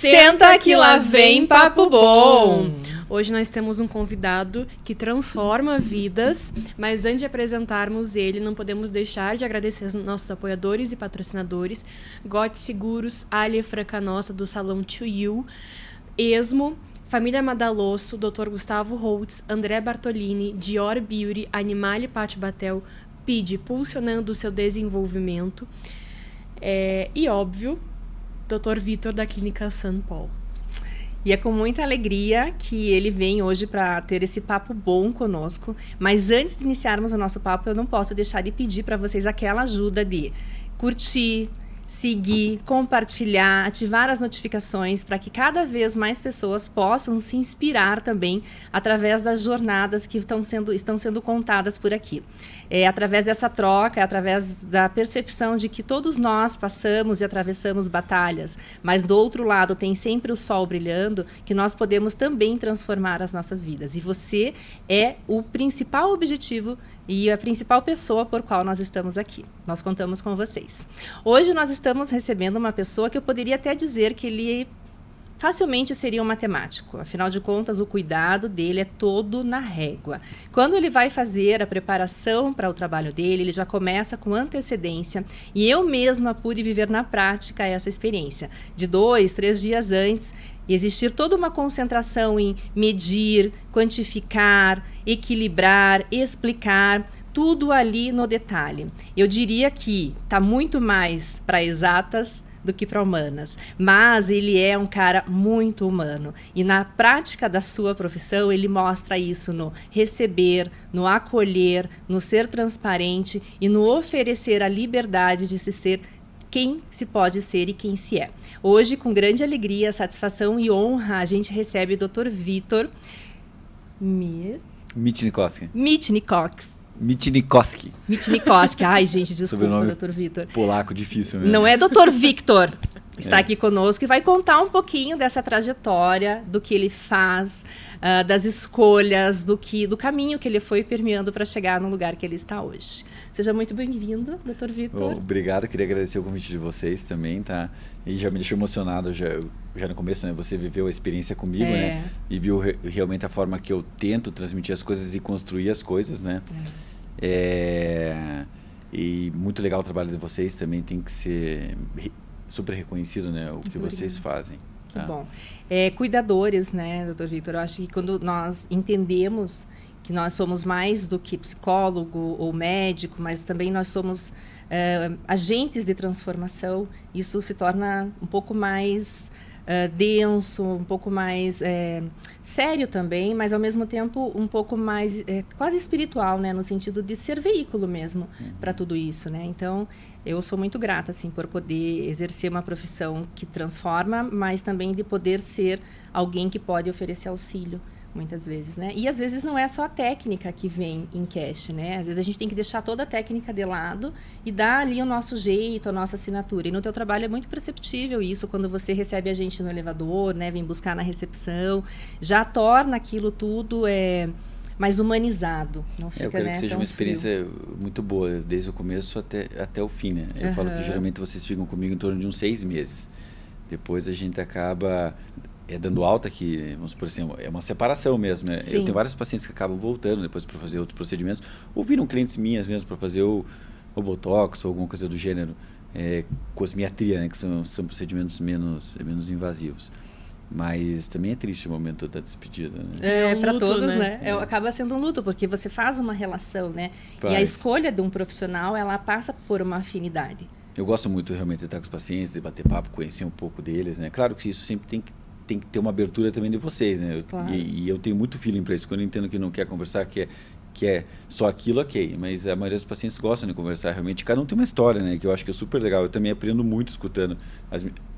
Senta que lá vem papo bom! Hoje nós temos um convidado que transforma vidas, mas antes de apresentarmos ele, não podemos deixar de agradecer aos nossos apoiadores e patrocinadores, Gote Seguros, Alia Francanossa do Salão To You, Esmo, Família Madalosso, Dr. Gustavo Holtz, André Bartolini, Dior Beauty, Animale Pátio Batel, PID, pulsionando o seu desenvolvimento, e óbvio, Dr. Vitor da Clínica San Paul. E é com muita alegria que ele vem hoje para ter esse papo bom conosco. Mas antes de iniciarmos o nosso papo, eu não posso deixar de pedir para vocês aquela ajuda de curtir, seguir, compartilhar, ativar as notificações para que cada vez mais pessoas possam se inspirar também através das jornadas que estão sendo contadas por aqui. Através dessa troca, através da percepção de que todos nós passamos e atravessamos batalhas, mas do outro lado tem sempre o sol brilhando, que nós podemos também transformar as nossas vidas. E você é o principal objetivo e a principal pessoa por qual nós estamos aqui. Nós contamos com vocês. Hoje nós estamos recebendo uma pessoa que eu poderia até dizer que ele facilmente seria um matemático. Afinal de contas, o cuidado dele é todo na régua. Quando ele vai fazer a preparação para o trabalho dele, ele já começa com antecedência. E eu mesma pude viver na prática essa experiência. De 2, 3 dias antes, existir toda uma concentração em medir, quantificar, equilibrar, explicar, tudo ali no detalhe. Eu diria que está muito mais para exatas do que para humanas, mas ele é um cara muito humano e na prática da sua profissão ele mostra isso no receber, no acolher, no ser transparente e no oferecer a liberdade de se ser quem se pode ser e quem se é. Hoje, com grande alegria, satisfação e honra, a gente recebe o Dr. Vitor Mitnikoski. Ai, gente, desculpa, Dr. Vitor. Polaco, difícil mesmo. Não é Dr. Victor. Está aqui conosco e vai contar um pouquinho dessa trajetória, do que ele faz, das escolhas, do caminho que ele foi permeando para chegar no lugar que ele está hoje. Seja muito bem-vindo, Dr. Vitor. Obrigado, queria agradecer o convite de vocês também, tá? E já me deixou emocionado, já no começo, né? Você viveu a experiência comigo, né? E viu realmente a forma que eu tento transmitir as coisas e construir as coisas, né? E muito legal o trabalho de vocês, também tem que ser super reconhecido, né? O que vocês fazem. Que bom. Cuidadores, né, Dr. Vitor? Eu acho que quando nós entendemos que nós somos mais do que psicólogo ou médico, mas também nós somos agentes de transformação, isso se torna um pouco mais denso, um pouco mais sério também, mas ao mesmo tempo um pouco mais quase espiritual, né, no sentido de ser veículo mesmo para tudo isso, né? Então eu sou muito grata assim por poder exercer uma profissão que transforma, mas também de poder ser alguém que pode oferecer auxílio muitas vezes, né? E às vezes não é só a técnica que vem em cash, né? Às vezes a gente tem que deixar toda a técnica de lado e dar ali o nosso jeito, a nossa assinatura. E no teu trabalho é muito perceptível isso, quando você recebe a gente no elevador, né? Vem buscar na recepção, já torna aquilo tudo mais humanizado. Não fica, eu quero que seja uma experiência muito boa, desde o começo até o fim, né? Eu falo que geralmente vocês ficam comigo em torno de uns 6 meses. Depois a gente acaba dando alta, que, vamos supor assim, é uma separação mesmo, né? Eu tenho vários pacientes que acabam voltando depois para fazer outros procedimentos, ou viram clientes minhas mesmo para fazer o botox ou alguma coisa do gênero, cosmiatria, né? Que são procedimentos menos invasivos. Mas também é triste o momento da despedida, né? Para todos, né? Acaba sendo um luto, porque você faz uma relação, né? E a escolha de um profissional, ela passa por uma afinidade. Eu gosto muito realmente de estar com os pacientes, de bater papo, conhecer um pouco deles, né? Claro que isso sempre tem que ter uma abertura também de vocês, né? Claro. E eu tenho muito feeling para isso. Quando eu entendo que não quer conversar, que é só aquilo, ok. Mas a maioria dos pacientes gostam de conversar realmente. Cada um tem uma história, né? Que eu acho que é super legal. Eu também aprendo muito escutando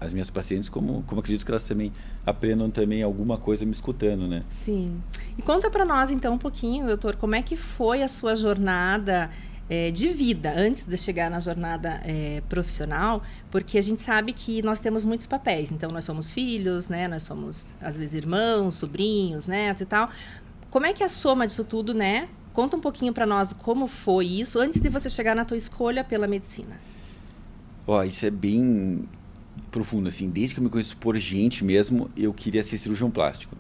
as minhas pacientes, como acredito que elas também aprendam também alguma coisa me escutando, né? Sim. E conta para nós, então, um pouquinho, doutor, como é que foi a sua jornada de vida, antes de chegar na jornada profissional, porque a gente sabe que nós temos muitos papéis, então nós somos filhos, né, nós somos às vezes irmãos, sobrinhos, netos e tal. Como é que é a soma disso tudo, né? Conta um pouquinho para nós como foi isso, antes de você chegar na tua escolha pela medicina. Isso é bem profundo, assim, desde que eu me conheço por gente mesmo, eu queria ser cirurgião plástico.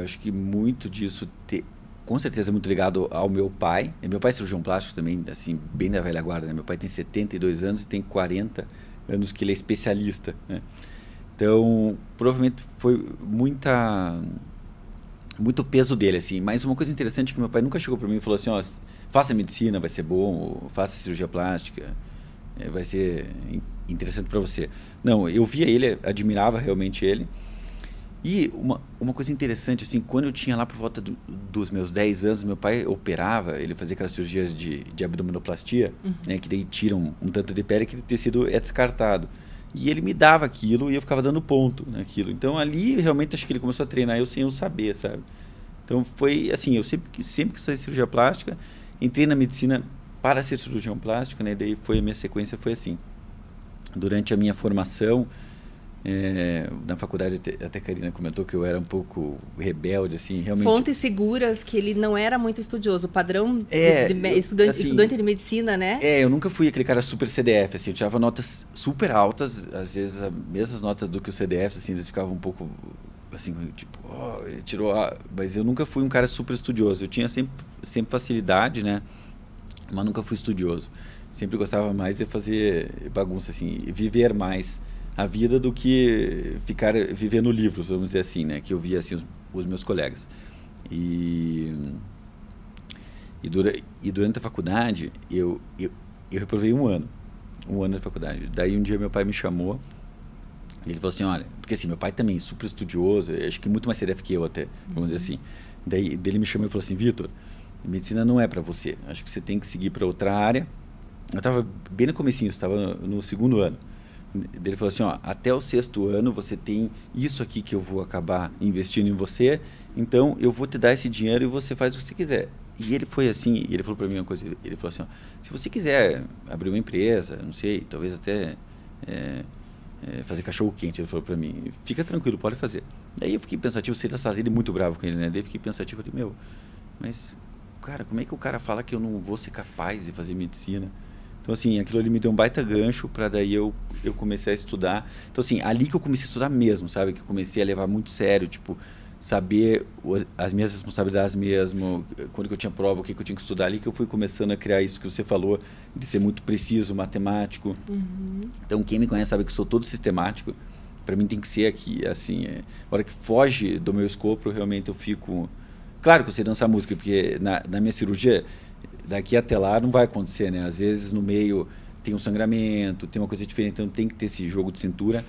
Acho que muito disso, com certeza, é muito ligado ao meu pai. Meu pai é cirurgião plástico também, assim, bem da velha guarda, né? Meu pai tem 72 anos e tem 40 anos que ele é especialista, né? Então, provavelmente foi muito peso dele, assim. Mas uma coisa interessante é que meu pai nunca chegou para mim e falou assim, ó, faça medicina, vai ser bom, ou faça cirurgia plástica, vai ser interessante para você. Não, eu via ele, admirava realmente ele. E uma coisa interessante, assim, quando eu tinha lá por volta dos meus 10 anos, meu pai operava, ele fazia aquelas cirurgias de abdominoplastia, né, que daí tiram um tanto de pele, aquele tecido é descartado. E ele me dava aquilo e eu ficava dando ponto naquilo. Então ali realmente acho que ele começou a treinar eu sem eu saber, sabe? Então foi assim, eu sempre quis fazer cirurgia plástica, entrei na medicina para ser cirurgião plástico, né? Daí a minha sequência foi assim. Durante a minha formação, na faculdade, até a Karina comentou que eu era um pouco rebelde, assim, realmente... Fontes seguras que ele não era muito estudioso, padrão estudante de medicina, né? Eu nunca fui aquele cara super CDF, assim, eu tirava notas super altas, às vezes as mesmas notas do que o CDF, assim, eles ficavam um pouco, assim, tipo, ele tirou... Mas eu nunca fui um cara super estudioso, eu tinha sempre facilidade, né? Mas nunca fui estudioso. Sempre gostava mais de fazer bagunça, assim, viver mais a vida do que ficar vivendo livros, vamos dizer assim, né? Que eu via assim os meus colegas. E durante a faculdade eu reprovei um ano de faculdade. Daí um dia meu pai me chamou e ele falou assim, olha, porque assim meu pai também super estudioso, acho que muito mais CDF que eu até, vamos dizer assim. Daí ele me chamou e falou assim, Vitor, medicina não é para você. Acho que você tem que seguir para outra área. Eu estava bem no comecinho, estava no segundo ano. Ele falou assim, ó, até o 6º ano você tem isso aqui que eu vou acabar investindo em você, então eu vou te dar esse dinheiro e você faz o que você quiser. E ele foi assim, ele falou para mim uma coisa, ele falou assim, ó, se você quiser abrir uma empresa, não sei, talvez até fazer cachorro quente, ele falou para mim, fica tranquilo, pode fazer. Daí eu fiquei pensativo, sei da sala dele muito bravo com ele, né? Daí eu fiquei pensativo, falei, meu, mas cara, como é que o cara fala que eu não vou ser capaz de fazer medicina? Então, assim, aquilo ali me deu um baita gancho para daí eu comecei a estudar. Então, assim, ali que eu comecei a estudar mesmo, sabe? Que eu comecei a levar muito sério, tipo, saber as minhas responsabilidades mesmo, quando que eu tinha prova, o que eu tinha que estudar. Ali que eu fui começando a criar isso que você falou, de ser muito preciso, matemático. Então, quem me conhece sabe que eu sou todo sistemático. Para mim tem que ser aqui, assim, a hora que foge do meu escopo, realmente eu fico... Claro que eu sei dançar música, porque na minha cirurgia... Daqui até lá não vai acontecer, né? Às vezes no meio tem um sangramento, tem uma coisa diferente, então tem que ter esse jogo de cintura.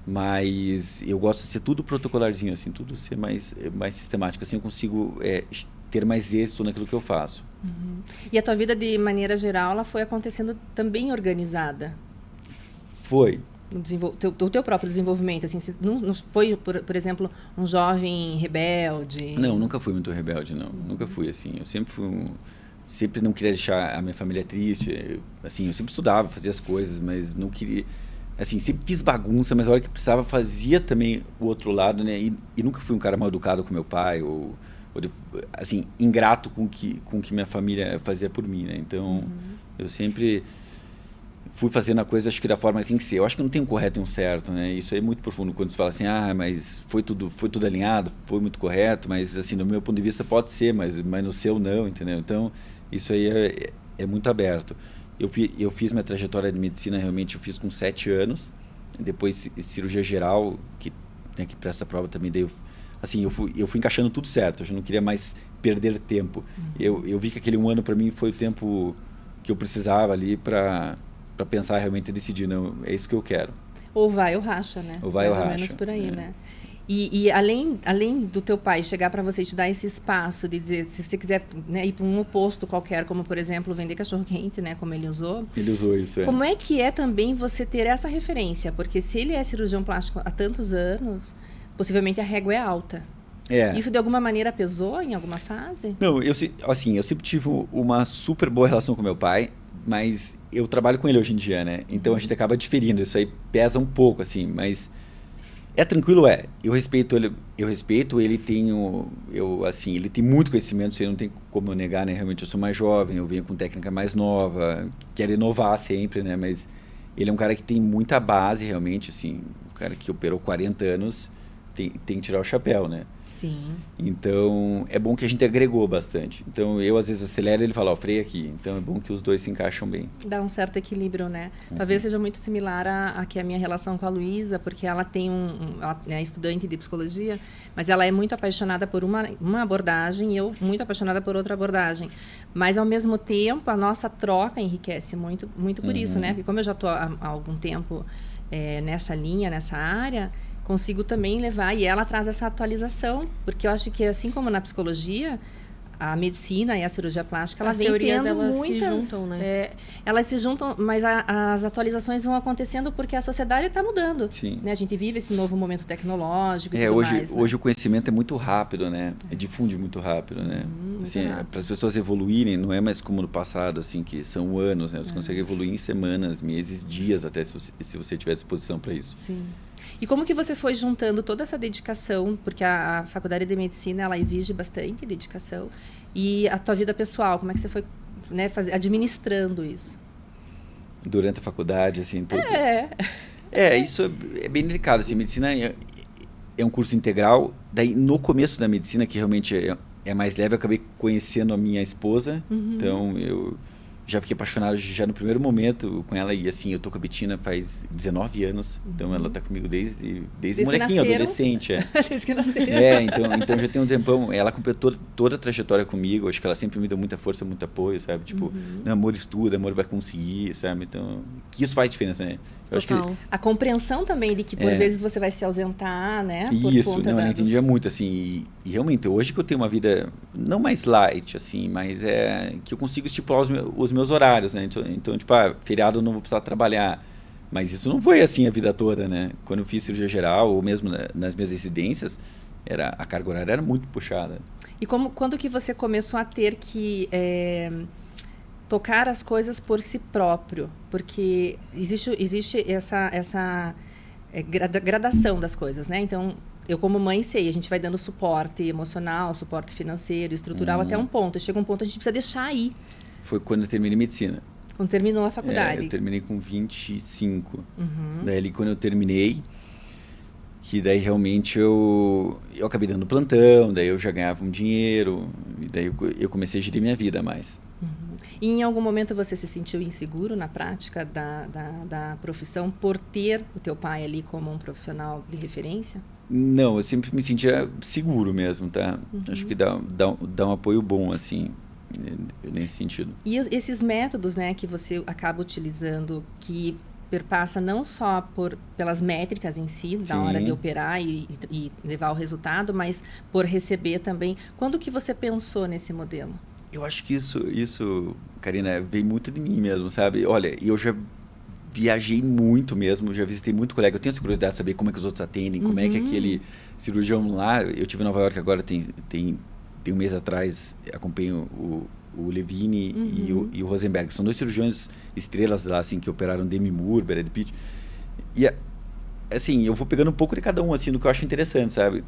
Mas eu gosto de ser tudo protocolarzinho, assim, tudo ser mais sistemático. Assim eu consigo ter mais êxito naquilo que eu faço. E a tua vida, de maneira geral, ela foi acontecendo também organizada? Foi. O teu próprio desenvolvimento, assim, você não foi, por exemplo, um jovem rebelde? Não, nunca fui muito rebelde, não. Nunca fui, assim. Eu sempre fui sempre não queria deixar a minha família triste. Assim, eu sempre estudava, fazia as coisas, mas não queria... Assim, sempre fiz bagunça, mas a hora que precisava fazia também o outro lado, né? E nunca fui um cara mal educado com meu pai, ou assim, ingrato com o que minha família fazia por mim, né? Então, eu sempre fui fazendo a coisa, acho que da forma que tem que ser. Eu acho que não tem um correto e um certo, né? Isso aí é muito profundo quando se fala assim, mas foi tudo alinhado, foi muito correto, mas assim, no meu ponto de vista pode ser, mas no seu não, entendeu? Então, isso aí é muito aberto. Eu fiz minha trajetória de medicina, realmente eu fiz com 7 anos, depois cirurgia geral, que para essa prova também dei, assim, eu fui encaixando tudo certo, eu já não queria mais perder tempo. Eu vi que aquele 1 ano para mim foi o tempo que eu precisava ali para pensar realmente e decidir, não, é isso que eu quero. Ou vai ou racha, né? Ou vai ou racha. Mais ou menos por aí, né? E além do teu pai chegar para você e te dar esse espaço de dizer, se você quiser, né, ir para um oposto qualquer, como por exemplo vender cachorro-quente, né, como ele usou. Ele usou isso, Como é que é também você ter essa referência? Porque se ele é cirurgião plástico há tantos anos, possivelmente a régua é alta. Isso de alguma maneira pesou em alguma fase? Não, eu sempre tive uma super boa relação com meu pai, mas eu trabalho com ele hoje em dia, né? Então a gente acaba diferindo, isso aí pesa um pouco, assim, mas é tranquilo, eu respeito ele ele tem muito conhecimento, isso aí não tem como eu negar, né? Realmente eu sou mais jovem, eu venho com técnica mais nova, quero inovar sempre, né? Mas ele é um cara que tem muita base, realmente, assim, um cara que operou 40 anos, tem que tirar o chapéu, né? Sim. Então, é bom que a gente agregou bastante. Então, eu às vezes acelero e ele fala, ó, freia aqui. Então, é bom que os dois se encaixam bem. Dá um certo equilíbrio, né? Talvez seja muito similar a minha relação com a Luísa, porque ela tem ela é estudante de psicologia, mas ela é muito apaixonada por uma abordagem e eu muito apaixonada por outra abordagem. Mas, ao mesmo tempo, a nossa troca enriquece muito, muito por isso, né? Porque como eu já estou há algum tempo nessa linha, nessa área, consigo também levar, e ela traz essa atualização, porque eu acho que, assim como na psicologia, a medicina e a cirurgia plástica, As vem teorias, tendo elas muitas, se juntam, né? Elas se juntam, mas as atualizações vão acontecendo porque a sociedade está mudando. Sim. Né? A gente vive esse novo momento tecnológico e tudo hoje, mais. Hoje o conhecimento é muito rápido, né? Difunde muito rápido, né? Assim, para as pessoas evoluírem, não é mais como no passado, assim, que são anos, né? Você consegue evoluir em semanas, meses, dias, até se você tiver disposição para isso. Sim. E como que você foi juntando toda essa dedicação, porque a faculdade de medicina, ela exige bastante dedicação, e a tua vida pessoal, como é que você foi, né, administrando isso? Durante a faculdade, assim, tudo. Isso é bem delicado, assim, medicina é um curso integral, daí no começo da medicina, que realmente é mais leve, eu acabei conhecendo a minha esposa, então eu já fiquei apaixonado já no primeiro momento com ela, e assim, eu tô com a Betina faz 19 anos, então ela tá comigo desde molequinho, adolescente. Desde que nasceram. Então já tem um tempão, ela completou toda a trajetória comigo, acho que ela sempre me deu muita força, muito apoio, sabe? Tipo, amor estuda, amor vai conseguir, sabe? Então, que isso faz diferença, né? Eu acho que a compreensão também de que por vezes você vai se ausentar, né? Isso, ela entendia muito, assim, e realmente, hoje que eu tenho uma vida, não mais light, assim, mas que eu consigo estipular os meus horários, né? Então, tipo, feriado eu não vou precisar trabalhar, mas isso não foi assim a vida toda, né? Quando eu fiz cirurgia geral, ou mesmo nas minhas residências, a carga horária era muito puxada. E quando que você começou a ter que tocar as coisas por si próprio? Porque existe essa gradação das coisas, né? Então, eu como mãe sei, a gente vai dando suporte emocional, suporte financeiro, estrutural até um ponto. Chega um ponto que a gente precisa deixar aí. Foi quando eu terminei medicina. Quando terminou a faculdade. Eu terminei com 25. Daí ali quando eu terminei, que daí realmente eu acabei dando plantão, daí eu já ganhava um dinheiro, e daí eu comecei a gerir minha vida mais. E em algum momento você se sentiu inseguro na prática da profissão por ter o teu pai ali como um profissional de referência? Não, eu sempre me sentia seguro mesmo, tá? Acho que dá um apoio bom, assim, nesse sentido. E esses métodos, né, que você acaba utilizando, que perpassa não só pelas métricas em si, da hora de operar e levar o resultado, mas por receber também. Quando que você pensou nesse modelo? Eu acho que isso, Karina, veio muito de mim mesmo, sabe? Olha, eu já viajei muito mesmo, já visitei muito colega. Eu tenho essa curiosidade de saber como é que os outros atendem, como é que aquele cirurgião lá... Eu estive em Nova York agora, tem um mês atrás, acompanho o Levine e o Rosenberg, que são dois cirurgiões estrelas lá, assim, que operaram Demi Moore, Brad Pitt. E, assim, eu vou pegando um pouco de cada um, assim, do que eu acho interessante, sabe?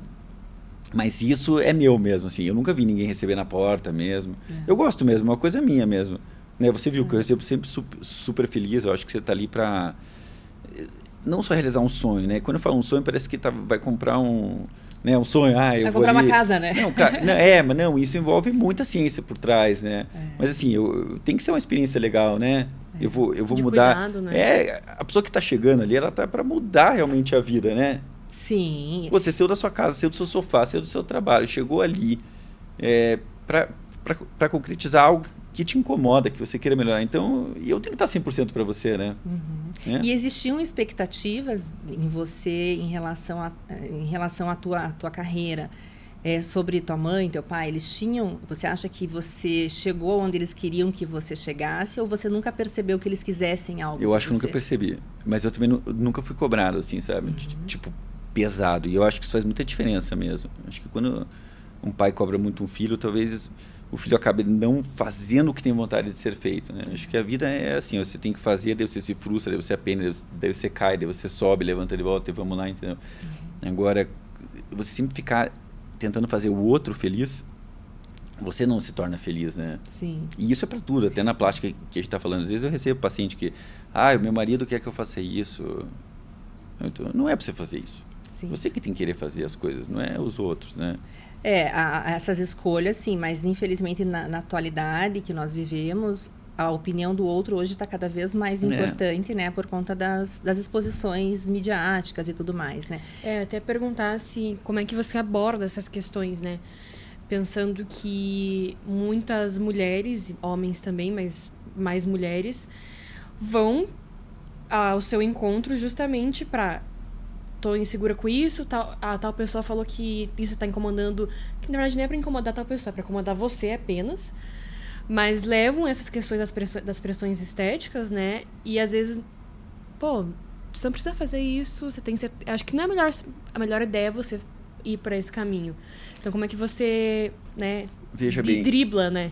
Mas isso é meu mesmo, assim. Eu nunca vi ninguém receber na porta mesmo. Eu gosto mesmo, é uma coisa minha mesmo. Né? Você viu que eu recebo sempre super feliz. Eu acho que você está ali para não só realizar um sonho, né? Quando eu falo um sonho, parece que vai comprar um sonho. Eu vai vou comprar ali... uma casa, né? Mas não, isso envolve muita ciência por trás, né? Mas assim, tem que ser uma experiência legal, né? Eu vou de mudar. Cuidado, né? A pessoa que está chegando ali, ela tá para mudar realmente a vida, né? Sim. Você saiu da sua casa, saiu do seu sofá, saiu do seu trabalho, chegou ali para concretizar algo que te incomoda, que você queira melhorar. Então, eu tenho que estar 100% para você, né? E existiam expectativas em você em relação à tua carreira, sobre tua mãe, teu pai? Eles tinham... Você acha que você chegou onde eles queriam que você chegasse, ou você nunca percebeu que eles quisessem algo? Eu acho que nunca percebi. Mas eu também nunca fui cobrado, assim, sabe? Tipo, pesado. E eu acho que isso faz muita diferença mesmo. Acho que quando um pai cobra muito um filho, talvez o filho acabe não fazendo o que tem vontade de ser feito, né? Acho que a vida é assim, você tem que fazer, daí você se frustra, daí você aprende, daí você cai, daí você sobe, levanta de volta e vamos lá, entendeu? Agora, você sempre ficar tentando fazer o outro feliz, você não se torna feliz, né? Sim. E isso é para tudo, até na plástica que a gente está falando. Às vezes eu recebo paciente que, o meu marido quer que eu faça isso. Então, não é para você fazer isso. Sim. Você que tem que querer fazer as coisas, não é os outros, né? Essas escolhas, sim, mas infelizmente na atualidade que nós vivemos, a opinião do outro hoje está cada vez mais importante, né? Por conta das exposições midiáticas e tudo mais, né? Até perguntar como é que você aborda essas questões, né? Pensando que muitas mulheres, homens também, mas mais mulheres, vão ao seu encontro justamente para... Tô insegura com isso, tal pessoa falou que isso tá incomodando, que na verdade não é para incomodar tal pessoa, é para incomodar você apenas, mas levam essas questões das pressões estéticas, né? E às vezes, você não precisa fazer isso, você tem que ser... Acho que não é a melhor ideia você ir para esse caminho. Então, como é que você, né, Veja bem, dribla, né?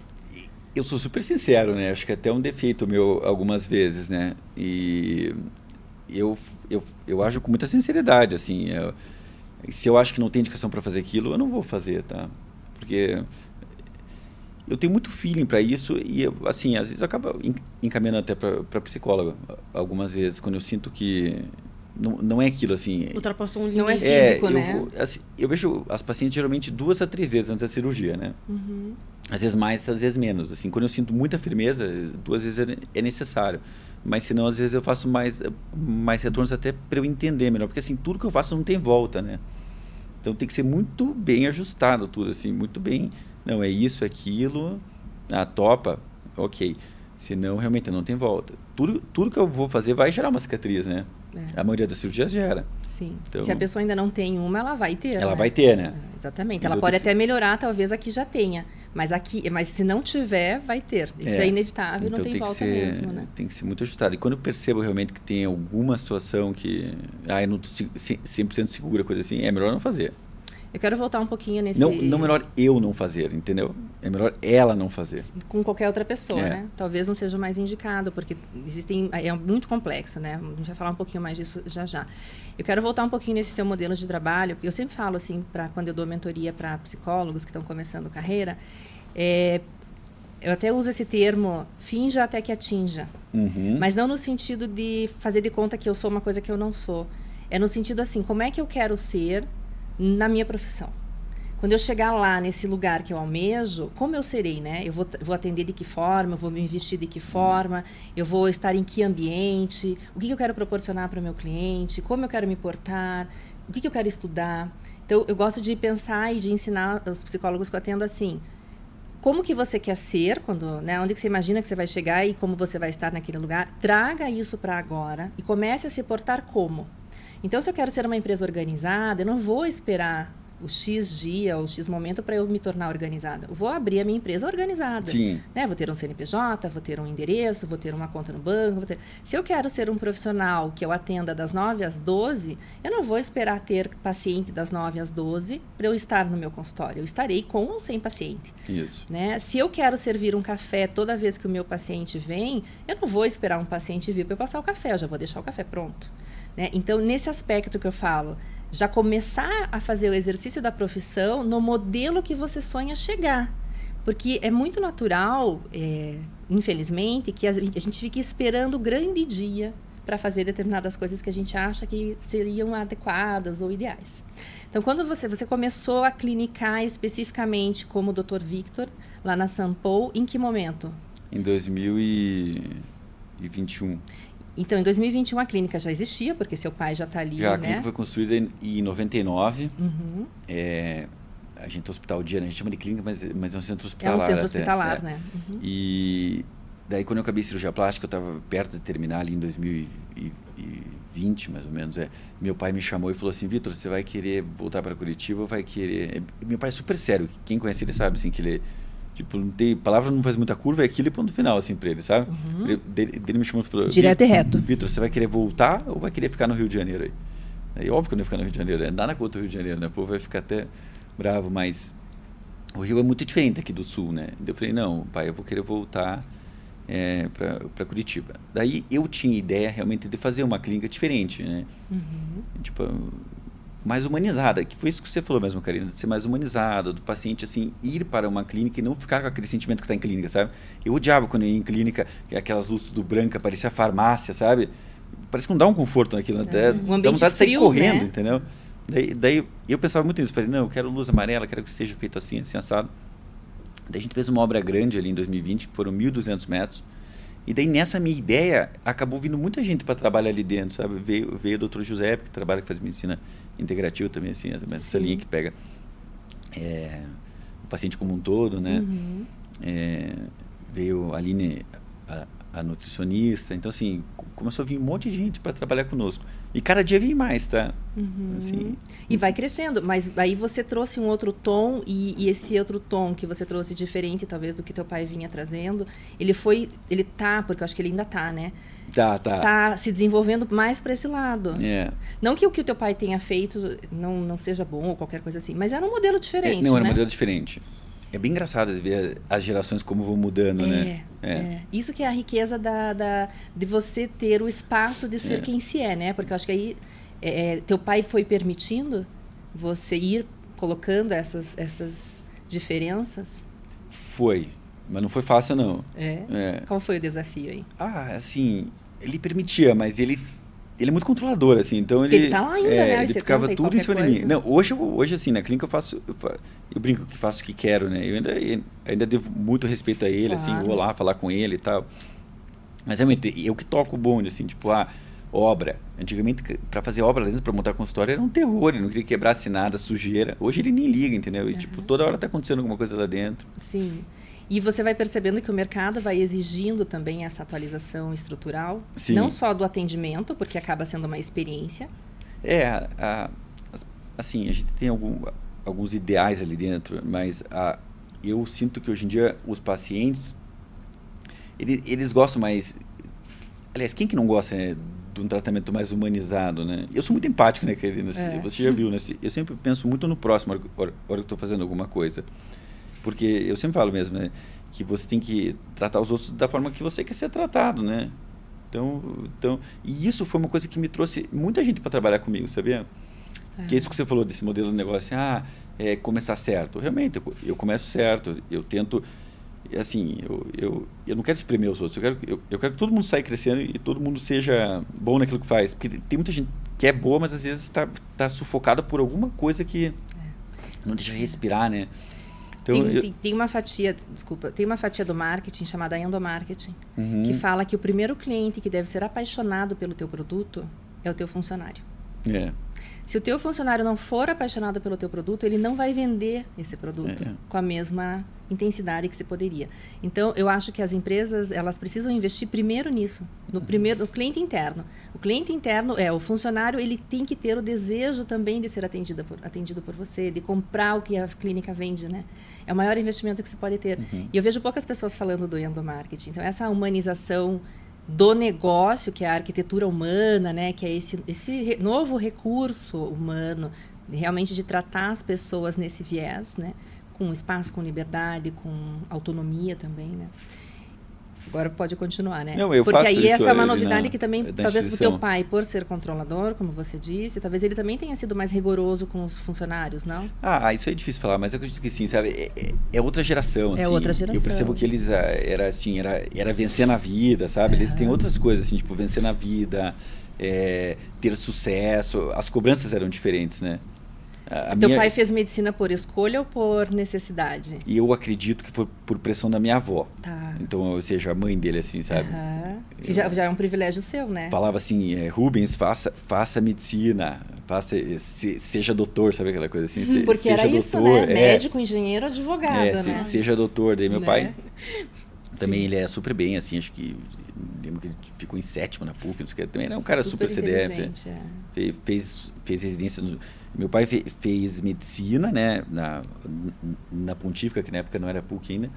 Eu sou super sincero, né? Acho que até um defeito meu algumas vezes, né? E eu ajo com muita sinceridade, assim. Se eu acho que não tem indicação para fazer aquilo, eu não vou fazer, tá? Porque eu tenho muito feeling para isso e, assim, às vezes eu acabo encaminhando até para psicóloga algumas vezes, quando eu sinto que não é aquilo, assim... Ultrapassou um limite. Não é físico, né? Eu vejo as pacientes geralmente 2 a 3 vezes antes da cirurgia, né? Uhum. Às vezes mais, às vezes menos. Assim, quando eu sinto muita firmeza, 2 vezes é necessário. Mas senão, às vezes eu faço mais retornos até para eu entender melhor. Porque assim, tudo que eu faço não tem volta, né? Então tem que ser muito bem ajustado tudo, assim, muito bem... Não, é isso, é aquilo, topa, ok. Senão, realmente, não tem volta. Tudo que eu vou fazer vai gerar uma cicatriz, né? A maioria das cirurgias gera. Sim. Então, se a pessoa ainda não tem uma, ela vai ter. Ela vai ter, né? Exatamente. Então, ela pode até melhorar, talvez aqui já tenha. Mas se não tiver, vai ter. Isso é inevitável, então, não tem volta mesmo, né? Tem que ser muito ajustado. E quando eu percebo realmente que tem alguma situação que... eu não estou 100% segura, coisa assim, é melhor não fazer. Eu quero voltar um pouquinho nesse... Não melhor eu não fazer, entendeu? É melhor ela não fazer. Com qualquer outra pessoa, né? Talvez não seja o mais indicado, porque é muito complexo, né? A gente vai falar um pouquinho mais disso já. Eu quero voltar um pouquinho nesse seu modelo de trabalho, porque eu sempre falo, assim, quando eu dou mentoria para psicólogos que estão começando carreira, eu até uso esse termo, finja até que atinja. Uhum. Mas não no sentido de fazer de conta que eu sou uma coisa que eu não sou. É no sentido assim, como é que eu quero ser na minha profissão? Quando eu chegar lá nesse lugar que eu almejo, como eu serei, né? Eu vou atender de que forma, eu vou me vestir de que forma, eu vou estar em que ambiente, o que eu quero proporcionar para o meu cliente, como eu quero me portar, o que eu quero estudar. Então, eu gosto de pensar e de ensinar os psicólogos que eu atendo assim, como que você quer ser, onde que você imagina que você vai chegar e como você vai estar naquele lugar, traga isso para agora e comece a se portar como. Então, se eu quero ser uma empresa organizada, eu não vou esperar o X dia ou o X momento para eu me tornar organizada. Eu vou abrir a minha empresa organizada. Sim. Né? Vou ter um CNPJ, vou ter um endereço, vou ter uma conta no banco. Se eu quero ser um profissional que eu atenda das 9 às 12, eu não vou esperar ter paciente das 9 às 12 para eu estar no meu consultório. Eu estarei com ou sem paciente. Isso. Né? Se eu quero servir um café toda vez que o meu paciente vem, eu não vou esperar um paciente vir para eu passar o café. Eu já vou deixar o café pronto. Né? Então, nesse aspecto que eu falo, já começar a fazer o exercício da profissão no modelo que você sonha chegar. Porque é muito natural, infelizmente, que a gente fique esperando o grande dia para fazer determinadas coisas que a gente acha que seriam adequadas ou ideais. Então, quando você começou a clinicar especificamente como Dr. Victor, lá na Sampo, em que momento? Em 2021. Então, em 2021, a clínica já existia, porque seu pai já está ali, a clínica foi construída em 99. Uhum. A gente é hospital dia, né? A gente chama de clínica, mas é um centro hospitalar. É um centro hospitalar, né? Uhum. E daí, quando eu acabei cirurgia plástica, eu estava perto de terminar ali em 2020, mais ou menos. Meu pai me chamou e falou assim, Vitor, você vai querer voltar para Curitiba ou vai querer... Meu pai é super sério. Quem conhece ele sabe, assim, que ele... Tipo, não tem palavra, não faz muita curva, é aquilo e ponto final, assim, pra ele, sabe? Uhum. Ele me chamou e falou... Direto e reto. Vitor, você vai querer voltar ou vai querer ficar no Rio de Janeiro aí? Óbvio que eu não ia ficar no Rio de Janeiro, nada contra o Rio de Janeiro, né? O povo vai ficar até bravo, mas o Rio é muito diferente aqui do Sul, né? Eu falei, não, pai, eu vou querer voltar para Curitiba. Daí eu tinha ideia realmente de fazer uma clínica diferente, né? Uhum. Tipo, mais humanizada, que foi isso que você falou mesmo, Karina, de ser mais humanizado, do paciente, assim, ir para uma clínica e não ficar com aquele sentimento que está em clínica, sabe? Eu odiava quando eu ia em clínica, aquelas luzes tudo branca, parecia farmácia, sabe? Parece que não dá um conforto naquilo, até dá vontade de sair correndo, né? Entendeu? Daí eu pensava muito nisso, falei, não, eu quero luz amarela, quero que seja feito assim, assim, assado. Daí a gente fez uma obra grande ali em 2020, que foram 1.200 metros, e daí nessa minha ideia, acabou vindo muita gente para trabalhar ali dentro, sabe? Veio o Dr. José, que trabalha, que faz medicina integrativa também, assim, essa linha que pega o paciente como um todo, né? Veio a Aline, a nutricionista, então assim, começou a vir um monte de gente para trabalhar conosco. E cada dia vem mais, tá? Assim, e vai crescendo, mas aí você trouxe um outro tom, e esse outro tom que você trouxe diferente, talvez, do que teu pai vinha trazendo, ele tá, porque eu acho que ele ainda tá, né? Tá se desenvolvendo mais para esse lado. Não que o que o teu pai tenha feito não seja bom ou qualquer coisa assim, mas era um modelo diferente, não, era um modelo diferente. É bem engraçado ver as gerações como vão mudando, né? Isso que é a riqueza de você ter o espaço de ser quem se é, né? Porque eu acho que aí teu pai foi permitindo você ir colocando essas diferenças? Foi, mas não foi fácil, não. Qual foi o desafio aí? Assim, ele permitia, mas ele é muito controlador, assim, então ele tá lá ainda, né? Ele ficava tudo em cima de mim. Não, hoje assim, na clínica eu brinco que faço o que quero, né? Eu ainda devo muito respeito a ele, assim, vou lá falar com ele e tal. Mas realmente, eu que toco o bonde, assim, tipo, obra. Antigamente, para fazer obra lá dentro, para montar consultório, era um terror, ele não queria quebrasse nada, sujeira. Hoje ele nem liga, entendeu? E tipo, toda hora tá acontecendo alguma coisa lá dentro. Sim. E você vai percebendo que o mercado vai exigindo também essa atualização estrutural, Sim. Não só do atendimento, porque acaba sendo uma experiência. Assim, a gente tem alguns ideais ali dentro, mas eu sinto que hoje em dia os pacientes, eles gostam mais... Aliás, quem que não gosta, né, de um tratamento mais humanizado, né? Eu sou muito empático, né, Karina? Você já viu, né? Eu sempre penso muito no próximo, hora que eu estou fazendo alguma coisa. Porque eu sempre falo mesmo, né, que você tem que tratar os outros da forma que você quer ser tratado, né? Então, e isso foi uma coisa que me trouxe muita gente para trabalhar comigo, sabia? Que é isso que você falou desse modelo de negócio, começar certo. Realmente, eu começo certo, eu tento, assim, eu não quero espremer os outros, eu quero que todo mundo saia crescendo e todo mundo seja bom naquilo que faz. Porque tem muita gente que é boa, mas às vezes está sufocada por alguma coisa que não deixa respirar, né? Então, tem uma fatia do marketing chamada endomarketing, que fala que o primeiro cliente que deve ser apaixonado pelo teu produto é o teu funcionário. Se o teu funcionário não for apaixonado pelo teu produto, ele não vai vender esse produto com a mesma intensidade que você poderia. Então, eu acho que as empresas, elas precisam investir primeiro nisso, no cliente interno. O cliente interno o funcionário, ele tem que ter o desejo também de ser atendido por você, de comprar o que a clínica vende, né? É o maior investimento que você pode ter. E eu vejo poucas pessoas falando do endomarketing. Então, essa humanização do negócio, que é a arquitetura humana, né, que é esse novo recurso humano, realmente de tratar as pessoas nesse viés, né, com espaço, com liberdade, com autonomia também, né. Agora pode continuar, né? Não, porque faço aí isso, essa é uma novidade que também, talvez o teu instituição. pai, por ser controlador, como você disse, talvez ele também tenha sido mais rigoroso com os funcionários, não? Isso é difícil falar, mas eu acredito que sim, sabe? É outra geração, assim. É outra geração. Eu percebo que eles era vencer na vida, sabe? Eles têm outras coisas, assim, tipo, vencer na vida, ter sucesso. As cobranças eram diferentes, né? Teu pai fez medicina por escolha ou por necessidade? E eu acredito que foi por pressão da minha avó. Tá. Então, ou seja, a mãe dele, assim, sabe? Que já é um privilégio seu, né? Falava assim, Rubens, faça medicina, seja doutor, sabe aquela coisa assim? Porque seja era isso, doutor, né? Médico, engenheiro, advogado, né? Seja doutor. Daí meu né? pai também, ele é super bem, assim, acho que lembro que ele ficou em 7º na PUC, não sei o que, também era um cara super CDF. Fez residência meu pai fez medicina, né, na Pontífica, que na época não era PUC ainda.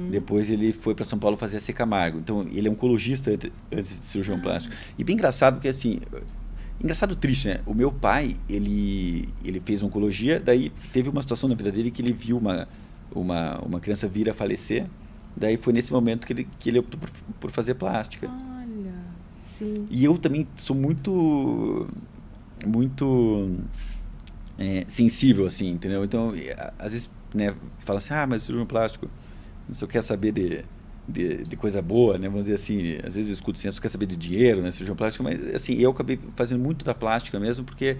Depois ele foi para São Paulo fazer a C. Camargo. Então, ele é oncologista antes de cirurgião plástico. E bem engraçado, porque assim... Engraçado triste, né? O meu pai, ele fez oncologia, daí teve uma situação na vida dele que ele viu uma criança vir a falecer. Daí foi nesse momento que ele optou por fazer plástica. Olha, sim. E eu também sou muito sensível, assim, entendeu? Então, às vezes, né, fala assim, mas cirurgião plástico, você quer saber de coisa boa, né? Vamos dizer assim, às vezes eu escuto assim, você quer saber de dinheiro, né, cirurgião plástico, mas assim, eu acabei fazendo muito da plástica mesmo, porque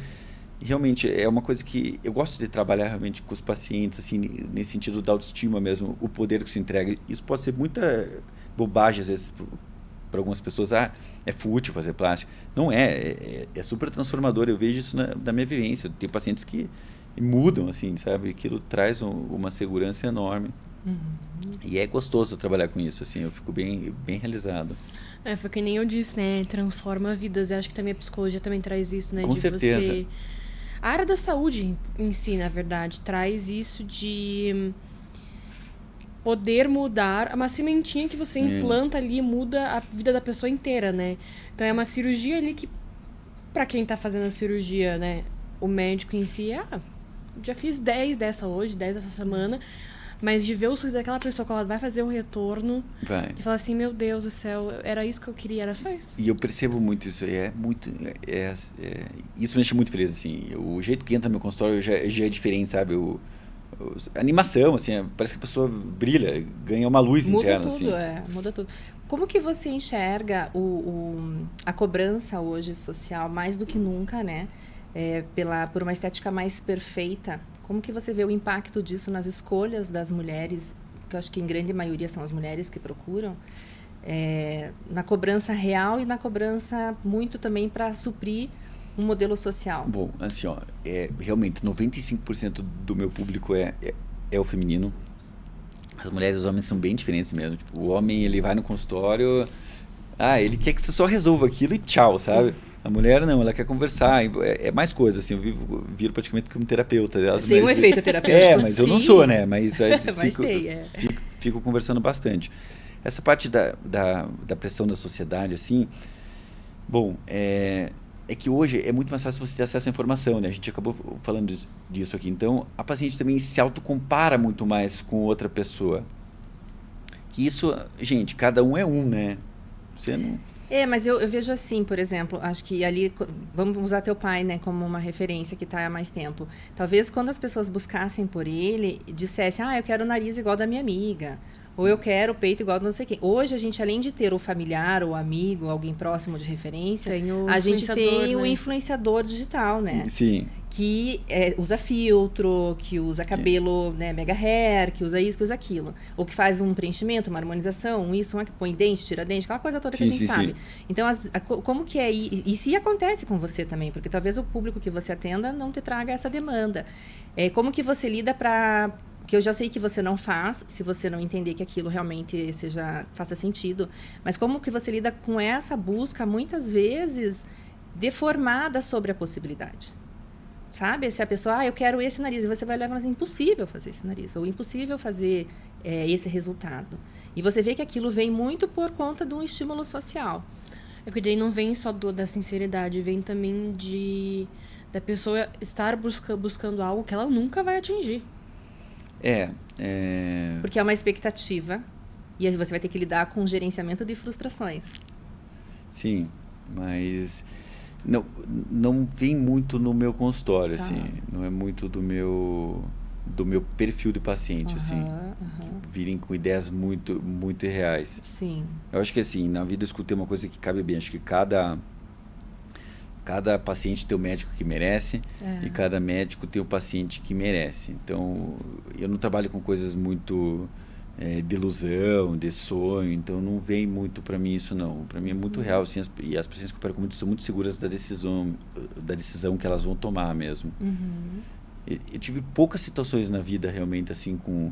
realmente é uma coisa que eu gosto de trabalhar realmente com os pacientes, assim, nesse sentido da autoestima mesmo, o poder que se entrega. Isso pode ser muita bobagem, às vezes, para algumas pessoas. É fútil fazer plástica. Não é super transformador. Eu vejo isso na minha vivência. Tem pacientes que mudam, assim, sabe? Aquilo traz uma segurança enorme. Uhum. E é gostoso trabalhar com isso, assim, eu fico bem, bem realizado. Foi que nem eu disse, né? Transforma vidas. Eu acho que também a psicologia também traz isso, né? Com certeza. Você... A área da saúde em si, na verdade, traz isso de poder mudar. Uma sementinha que você implanta ali muda a vida da pessoa inteira, né? Então é uma cirurgia ali que, pra quem tá fazendo a cirurgia, né? O médico em si, já fiz 10 dessa hoje, 10 dessa semana. Mas de ver o sorriso daquela pessoa quando ela vai fazer um retorno e falar assim, meu Deus do céu, era isso que eu queria, era só isso. E eu percebo muito isso, isso me deixa muito feliz, assim, o jeito que entra no meu consultório já é diferente, sabe, a animação, assim, parece que a pessoa brilha, ganha uma luz interna. Muda tudo, assim. Muda tudo. Como que você enxerga a cobrança hoje social, mais do que nunca, né, por uma estética mais perfeita? Como que você vê o impacto disso nas escolhas das mulheres, que eu acho que em grande maioria são as mulheres que procuram, na cobrança real e na cobrança muito também para suprir um modelo social? Bom, assim, realmente 95% do meu público é o feminino. As mulheres e os homens são bem diferentes mesmo. Tipo, o homem, ele vai no consultório, ele quer que você só resolva aquilo e tchau, sabe? Sim. A mulher não, ela quer conversar, é mais coisa, assim, eu viro praticamente como terapeuta. Tem um efeito terapêutico, mas eu não sou, né? Mas fico conversando bastante. Essa parte da pressão da sociedade, assim, bom, é que hoje é muito mais fácil você ter acesso à informação, né? A gente acabou falando disso aqui. Então, a paciente também se autocompara muito mais com outra pessoa. Que isso, gente, cada um é um, né? Você não... mas eu vejo assim, por exemplo, acho que ali, vamos usar teu pai, né, como uma referência que está há mais tempo. Talvez quando as pessoas buscassem por ele, dissessem, eu quero o nariz igual da minha amiga, ou eu quero o peito igual do não sei quem. Hoje, a gente, além de ter o familiar, o amigo, alguém próximo de referência, a gente tem o influenciador digital, né? Sim. Que usa filtro, que usa cabelo, né, mega hair, que usa isso, que usa aquilo. Ou que faz um preenchimento, uma harmonização, que põe dente, tira dente, aquela coisa toda que a gente sabe. Então, como que é? E se acontece com você também, porque talvez o público que você atenda não te traga essa demanda. Como que você lida para... que eu já sei que você não faz, se você não entender que aquilo realmente faça sentido, mas como que você lida com essa busca, muitas vezes, deformada sobre a possibilidade? Sabe? Se a pessoa, eu quero esse nariz, e você vai olhar e falar assim, impossível fazer esse nariz, ou impossível fazer esse resultado. E você vê que aquilo vem muito por conta de um estímulo social. Porque daí não vem só da sinceridade, vem também da pessoa estar buscando algo que ela nunca vai atingir. Porque é uma expectativa, e aí você vai ter que lidar com o gerenciamento de frustrações. Sim, mas... Não vem muito no meu consultório, assim. Não é muito do meu perfil de paciente, assim. Virem com ideias muito, muito irreais. Sim. Eu acho que, assim, na vida eu escutei uma coisa que cabe bem. Acho que cada paciente tem o médico que merece e cada médico tem o paciente que merece. Então, eu não trabalho com coisas muito... de ilusão, de sonho, então não vem muito para mim isso não. Para mim é muito real, assim, e as pacientes que operam comigo são muito seguras da decisão que elas vão tomar mesmo. Eu tive poucas situações na vida realmente assim com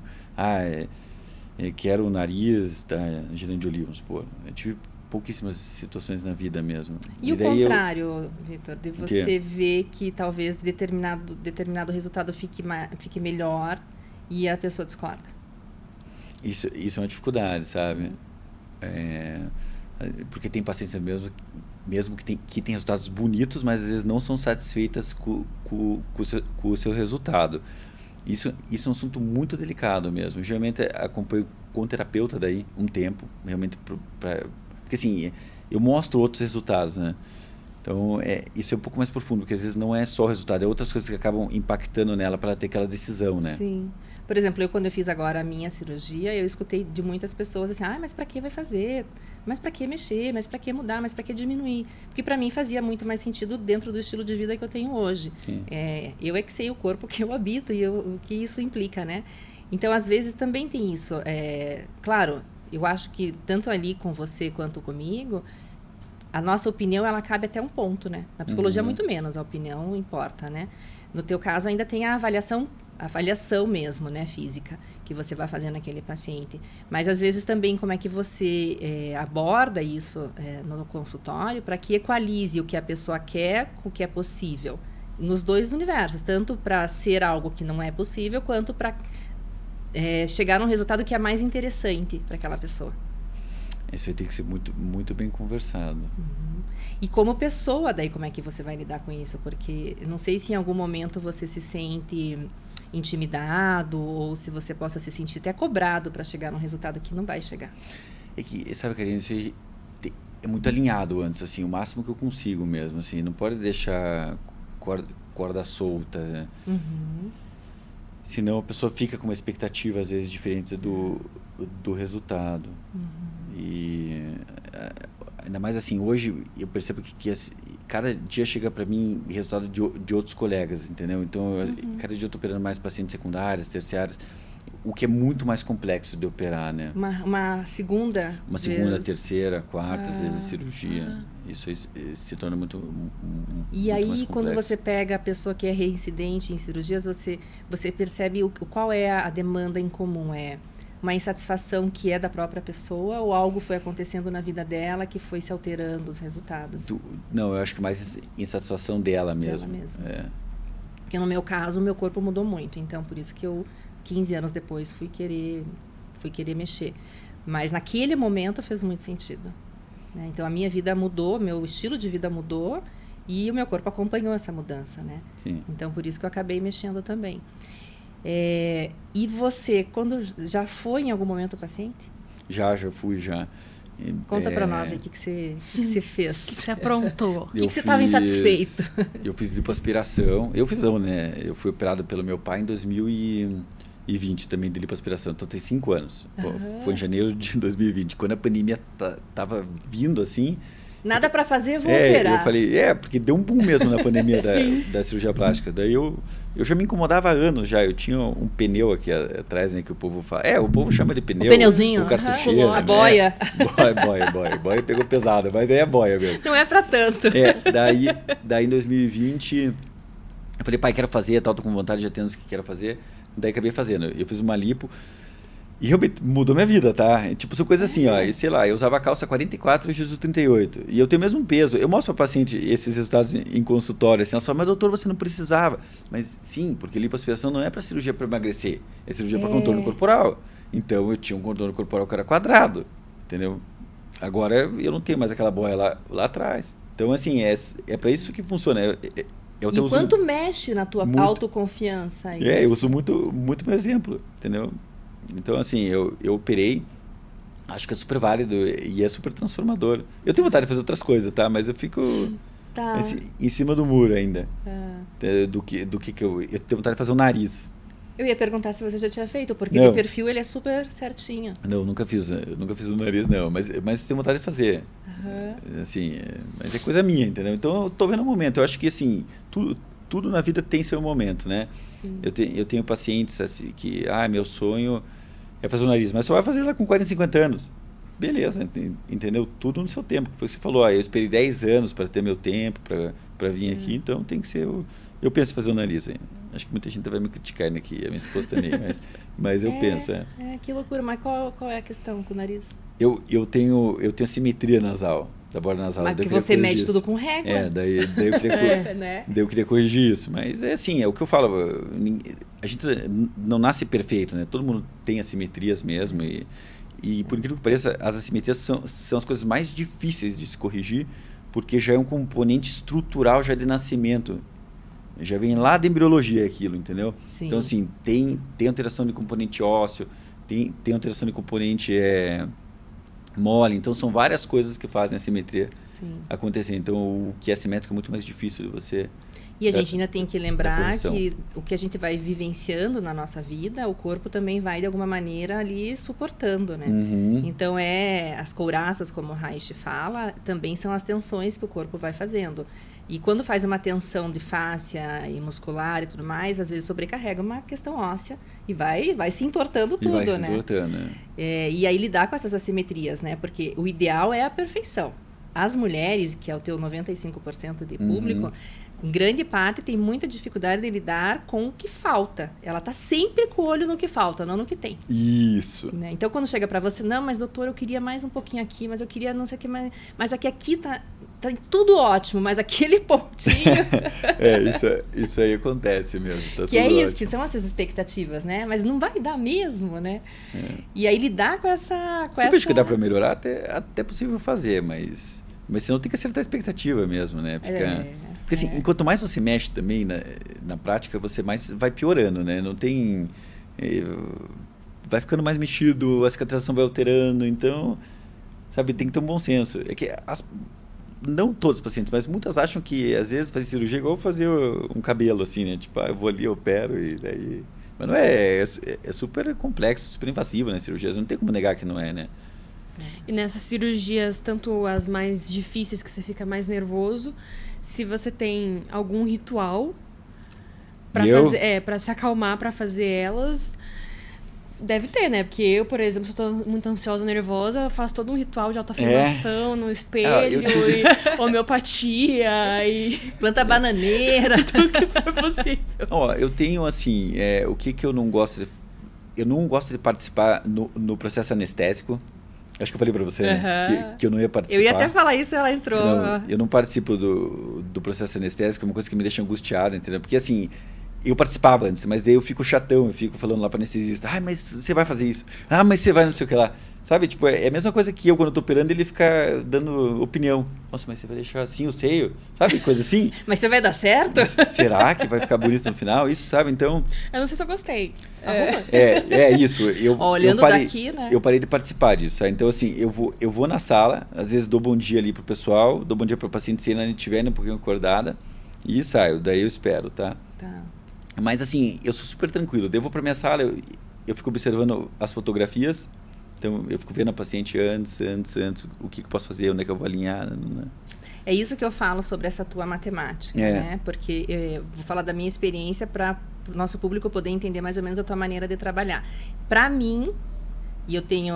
quero o nariz da Angelina Jolie, vamos supor. Eu tive pouquíssimas situações na vida mesmo. E o contrário, Vitor, de você ver que talvez determinado resultado fique melhor e a pessoa discorda? Isso é uma dificuldade, sabe? Porque tem pacientes mesmo que tem resultados bonitos, mas às vezes não são satisfeitas com o seu resultado. Isso é um assunto muito delicado mesmo. Geralmente acompanho com o terapeuta daí um tempo, realmente, porque assim, eu mostro outros resultados, né? Então, isso é um pouco mais profundo, porque às vezes não é só o resultado, é outras coisas que acabam impactando nela para ela ter aquela decisão, né? Sim. Por exemplo, quando eu fiz agora a minha cirurgia, eu escutei de muitas pessoas assim, mas para que vai fazer? Mas para que mexer? Mas para que mudar? Mas para que diminuir? Porque para mim fazia muito mais sentido dentro do estilo de vida que eu tenho hoje. Eu que sei o corpo que eu habito e o que isso implica, né? Então, às vezes, também tem isso. Claro, eu acho que tanto ali com você quanto comigo, a nossa opinião, ela cabe até um ponto, né? Na psicologia, muito menos, a opinião importa, né? No teu caso, ainda tem a avaliação mesmo, né, física, que você vai fazer naquele paciente. Mas, às vezes, também, como é que você aborda isso no consultório para que equalize o que a pessoa quer com o que é possível. Nos dois universos, tanto para ser algo que não é possível, quanto para chegar num resultado que é mais interessante para aquela pessoa. Isso aí tem que ser muito, muito bem conversado. E como pessoa, daí, como é que você vai lidar com isso? Porque eu não sei se em algum momento você se sente intimidado ou se você possa se sentir até cobrado para chegar num resultado que não vai chegar. É que, sabe, Karine, isso aí é muito alinhado antes, assim, o máximo que eu consigo mesmo, assim, não pode deixar corda solta, né? Senão a pessoa fica com uma expectativa, às vezes, diferente do resultado. E ainda mais assim, hoje eu percebo que cada dia chega para mim resultado de outros colegas, entendeu? Então, cada dia eu estou operando mais pacientes secundários, terciários, o que é muito mais complexo de operar, né? Uma segunda Uma segunda, terceira, quarta, às vezes, cirurgia. Isso aí se torna muito E muito aí, mais quando complexo. você pega a pessoa que é reincidente em cirurgias, você percebe qual é a demanda em comum? É uma insatisfação que é da própria pessoa ou algo foi acontecendo na vida dela que foi se alterando os resultados? Não, eu acho que mais insatisfação dela mesmo. Porque no meu caso, o meu corpo mudou muito. Então, por isso que eu, 15 anos depois, fui querer mexer. Mas naquele momento fez muito sentido. Né? Então, a minha vida mudou, meu estilo de vida mudou e o meu corpo acompanhou essa mudança, né? Sim. Então, por isso que eu acabei mexendo também. E você, quando já foi em algum momento paciente? Já fui. Conta pra nós aí o que você fez. O que você aprontou? O que você estava insatisfeito? Eu fiz lipoaspiração. Eu fui operado pelo meu pai em 2020 também de lipoaspiração. Então tem 5 anos. Foi em janeiro de 2020. Quando a pandemia tava vindo assim... Nada para fazer, vou operar. Eu falei, porque deu um boom mesmo na pandemia da cirurgia plástica. Daí eu já me incomodava há anos já. Eu tinha um pneu aqui atrás, né, que o povo fala. O povo chama de pneu. O pneuzinho. O cartucheiro. A boia. Boia pegou pesada, mas aí é boia mesmo. Não é para tanto. Daí em 2020, eu falei, pai, quero fazer, tô com vontade, já tenho o que quero fazer. Daí acabei fazendo. Eu fiz uma lipo. E realmente mudou minha vida, tá? Tipo, são coisas assim, ó. E, sei lá, eu usava calça 44 e Jesus 38. E eu tenho o mesmo peso. Eu mostro para paciente esses resultados em consultório. Assim, elas falam, mas doutor, você não precisava. Mas sim, porque lipoaspiração não é para cirurgia para emagrecer. É cirurgia para contorno corporal. Então, eu tinha um contorno corporal que era quadrado. Entendeu? Agora, eu não tenho mais aquela boia lá atrás. Então, assim, é para isso que funciona. E quanto mexe na tua autoconfiança? Eu uso muito meu exemplo, entendeu? Então, assim, eu operei, acho que é super válido e é super transformador. Eu tenho vontade de fazer outras coisas, tá? Mas eu fico em cima do muro ainda. Do que eu tenho vontade de fazer o nariz. Eu ia perguntar se você já tinha feito, porque o perfil ele é super certinho. Não, nunca fiz o nariz, não. Mas eu tenho vontade de fazer. Assim, mas é coisa minha, entendeu? Então, eu tô vendo o momento. Eu acho que, assim, tudo na vida tem seu momento, né? Sim. Eu tenho pacientes assim que, meu sonho é fazer o nariz, mas só vai fazer lá com 40, 50 anos. Beleza, entendeu? Tudo no seu tempo. Foi o que você falou, eu esperei 10 anos para ter meu tempo, para vir aqui, então tem que ser... Eu penso em fazer o nariz ainda. Acho que muita gente vai me criticar aqui, a minha esposa também, mas eu penso. Que loucura, mas qual é a questão com o nariz? Eu tenho simetria nasal, da borda nasal. Mas que você mede tudo com régua. Daí eu queria corrigir isso. Mas é assim, é o que eu falo, a gente não nasce perfeito, né? Todo mundo tem assimetrias mesmo e por incrível que pareça, as assimetrias são as coisas mais difíceis de se corrigir, porque já é um componente estrutural já de nascimento. Já vem lá da embriologia aquilo, entendeu? Sim. Então, assim, tem alteração de componente ósseo, tem alteração de componente mole. Então, são várias coisas que fazem a simetria Sim. acontecer. Então, o que é simétrico é muito mais difícil de você... E a gente ainda tem que lembrar correção. que o que a gente vai vivenciando na nossa vida, o corpo também vai, de alguma maneira, ali suportando, né? Uhum. Então, as couraças, como o Reich fala, também são as tensões que o corpo vai fazendo. E quando faz uma tensão de fáscia e muscular e tudo mais, às vezes sobrecarrega uma questão óssea e vai se entortando tudo, E vai se né? entortando, E aí lidar com essas assimetrias, né? Porque o ideal é a perfeição. As mulheres, que é o teu 95% de público, em grande parte tem muita dificuldade de lidar com o que falta. Ela tá sempre com o olho no que falta, não no que tem. Isso. Né? Então, quando chega para você, não, mas doutor, eu queria mais um pouquinho aqui, mas eu queria não sei o que mais. Mas aqui tá tudo ótimo, mas aquele pontinho. Isso aí acontece mesmo. Tá Que é tudo isso, ótimo. que são essas expectativas, né? Mas não vai dar mesmo, né? E aí lidar com essa. Sempre acho que dá para melhorar, até é possível fazer, mas você não tem que acertar a expectativa mesmo, né? Porque assim, enquanto mais você mexe também na prática, você mais vai piorando, né? Não tem... vai ficando mais mexido, a cicatrização vai alterando, então, sabe, tem que ter um bom senso. É que não todos os pacientes, mas muitas acham que às vezes fazer cirurgia é igual fazer um cabelo, assim, né? Tipo, eu vou ali, eu opero e daí... Mas não é super complexo, super invasivo, né? Cirurgias, não tem como negar que não é, né? E nessas cirurgias, tanto as mais difíceis, que você fica mais nervoso, se você tem algum ritual para se acalmar, para fazer elas, deve ter, né? Porque eu, por exemplo, se eu tô muito ansiosa, nervosa, eu faço todo um ritual de autoafirmação no espelho, e homeopatia, e planta bananeira, tudo que for possível. Ó, eu tenho, assim, o que eu não gosto de... Eu não gosto de participar no processo anestésico. Acho que eu falei pra você, né? Que eu não ia participar. Eu ia até falar isso, ela entrou. Não, eu não participo do processo anestésico, é uma coisa que me deixa angustiado, entendeu? Porque assim, eu participava antes, mas daí eu fico chatão, eu fico falando lá pra anestesista, mas você vai fazer isso. Mas você vai não sei o que lá. Sabe, tipo, é a mesma coisa que eu, quando eu tô operando, ele fica dando opinião. Nossa, mas você vai deixar assim o seio? Sabe, coisa assim? Mas você vai dar certo? Será que vai ficar bonito no final? Isso, sabe? Então... Eu não sei se eu gostei. Isso. Olhando daqui, né? Eu parei de participar disso. Sabe? Então, assim, eu vou na sala, às vezes dou bom dia ali pro pessoal, dou bom dia pro paciente se ela estiver um pouquinho acordada e saio. Daí eu espero, tá? Mas, assim, eu sou super tranquilo. Eu vou pra minha sala, eu fico observando as fotografias. Então, eu fico vendo a paciente antes, o que eu posso fazer, onde é que eu vou alinhar, né? É isso que eu falo sobre essa tua matemática, né? Porque vou falar da minha experiência para o nosso público poder entender mais ou menos a tua maneira de trabalhar. Para mim, e eu tenho...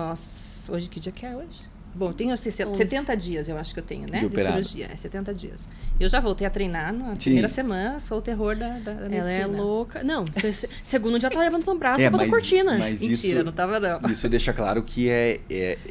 Hoje, que dia que é hoje? Bom, eu tenho 70 dias, eu acho que eu tenho, né? De cirurgia, 70 dias. Eu já voltei a treinar na primeira semana, sou o terror da medicina. Ela é louca. Não, segundo dia tá levantando o braço pra botar cortina. Mas mentira, não tava não. Isso deixa claro que é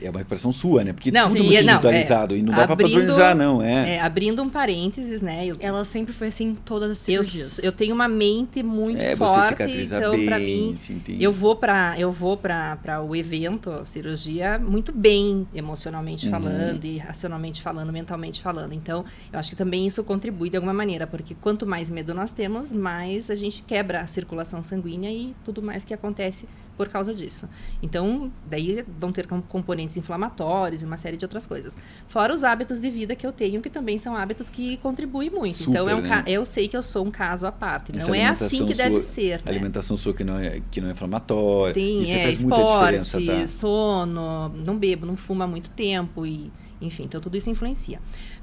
uma recuperação sua, né? Porque não, tudo muito individualizado e não dá pra padronizar, não. Abrindo um parênteses, né? Ela sempre foi assim em todas as cirurgias. Eu tenho uma mente muito forte, você cicatriza então bem, pra mim, eu vou para o evento, cirurgia, muito bem emocionalmente falando, e racionalmente falando, mentalmente falando. Então, eu acho que também isso contribui de alguma maneira, porque quanto mais medo nós temos, mais a gente quebra a circulação sanguínea e tudo mais que acontece por causa disso. Então, daí vão ter componentes inflamatórios e uma série de outras coisas. Fora os hábitos de vida que eu tenho, que também são hábitos que contribuem muito. Super, então, né? Eu sei que eu sou um caso à parte. Essa não é assim que deve ser. A alimentação sua que não é inflamatória. Tem, isso faz esporte, muita diferença, tá? sono, não bebo, não fumo há muito tempo. E, enfim, então tudo isso influencia.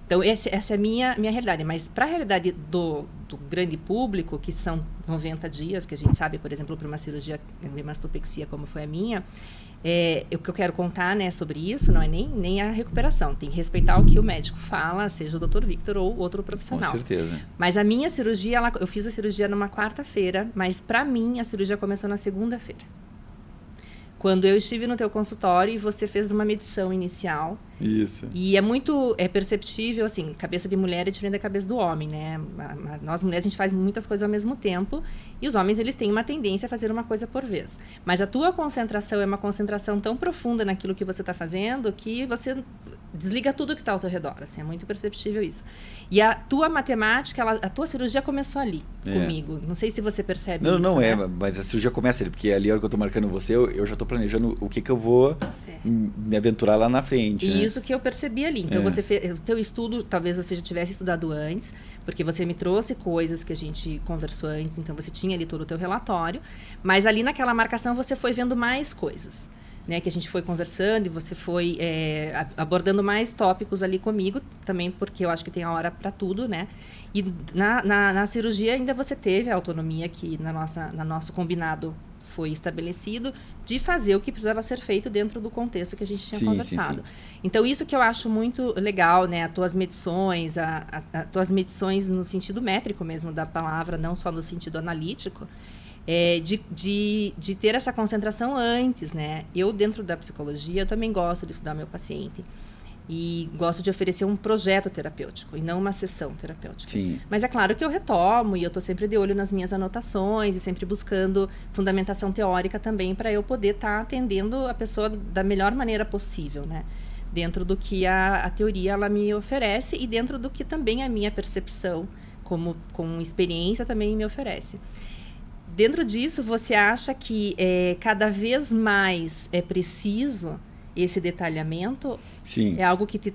Então, essa é a minha realidade. Mas para a realidade do grande público, que são 90 dias, que a gente sabe, por exemplo, para uma cirurgia de mastopexia como foi a minha, o que eu quero contar, né, sobre isso não é nem a recuperação. Tem que respeitar o que o médico fala, seja o Dr. Victor ou outro profissional. Com certeza. Mas a minha cirurgia, eu fiz a cirurgia numa quarta-feira, mas para mim a cirurgia começou na segunda-feira. Quando eu estive no teu consultório e você fez uma medição inicial. Isso. E é perceptível, assim, cabeça de mulher é diferente da cabeça do homem, né? Nós mulheres, a gente faz muitas coisas ao mesmo tempo. E os homens, eles têm uma tendência a fazer uma coisa por vez. Mas a tua concentração é uma concentração tão profunda naquilo que você está fazendo que você desliga tudo que está ao teu redor, assim, é muito perceptível isso. E a tua matemática, a tua cirurgia começou ali, comigo. Não sei se você percebe isso, Não né? mas a cirurgia começa ali, porque ali a hora que eu tô marcando você, eu já tô planejando o que eu vou me aventurar lá na frente. E né? isso que eu percebi ali. Então, você fez o teu estudo, talvez você já tivesse estudado antes, porque você me trouxe coisas que a gente conversou antes, então você tinha ali todo o teu relatório, mas ali naquela marcação você foi vendo mais coisas. Né, que a gente foi conversando e você foi abordando mais tópicos ali comigo, também porque eu acho que tem a hora para tudo, né? E na cirurgia ainda você teve a autonomia que na nosso combinado foi estabelecido de fazer o que precisava ser feito dentro do contexto que a gente tinha conversado. Sim. Então, isso que eu acho muito legal, né? As tuas medições, as tuas medições no sentido métrico mesmo da palavra, não só no sentido analítico, de ter essa concentração antes, né? Eu, dentro da psicologia, eu também gosto de estudar meu paciente. E gosto de oferecer um projeto terapêutico e não uma sessão terapêutica. Sim. Mas é claro que eu retomo e eu estou sempre de olho nas minhas anotações e sempre buscando fundamentação teórica também para eu poder estar atendendo a pessoa da melhor maneira possível, né? Dentro do que a teoria ela me oferece e dentro do que também a minha percepção com experiência também me oferece. Dentro disso, você acha que cada vez mais é preciso esse detalhamento? Sim. É algo que te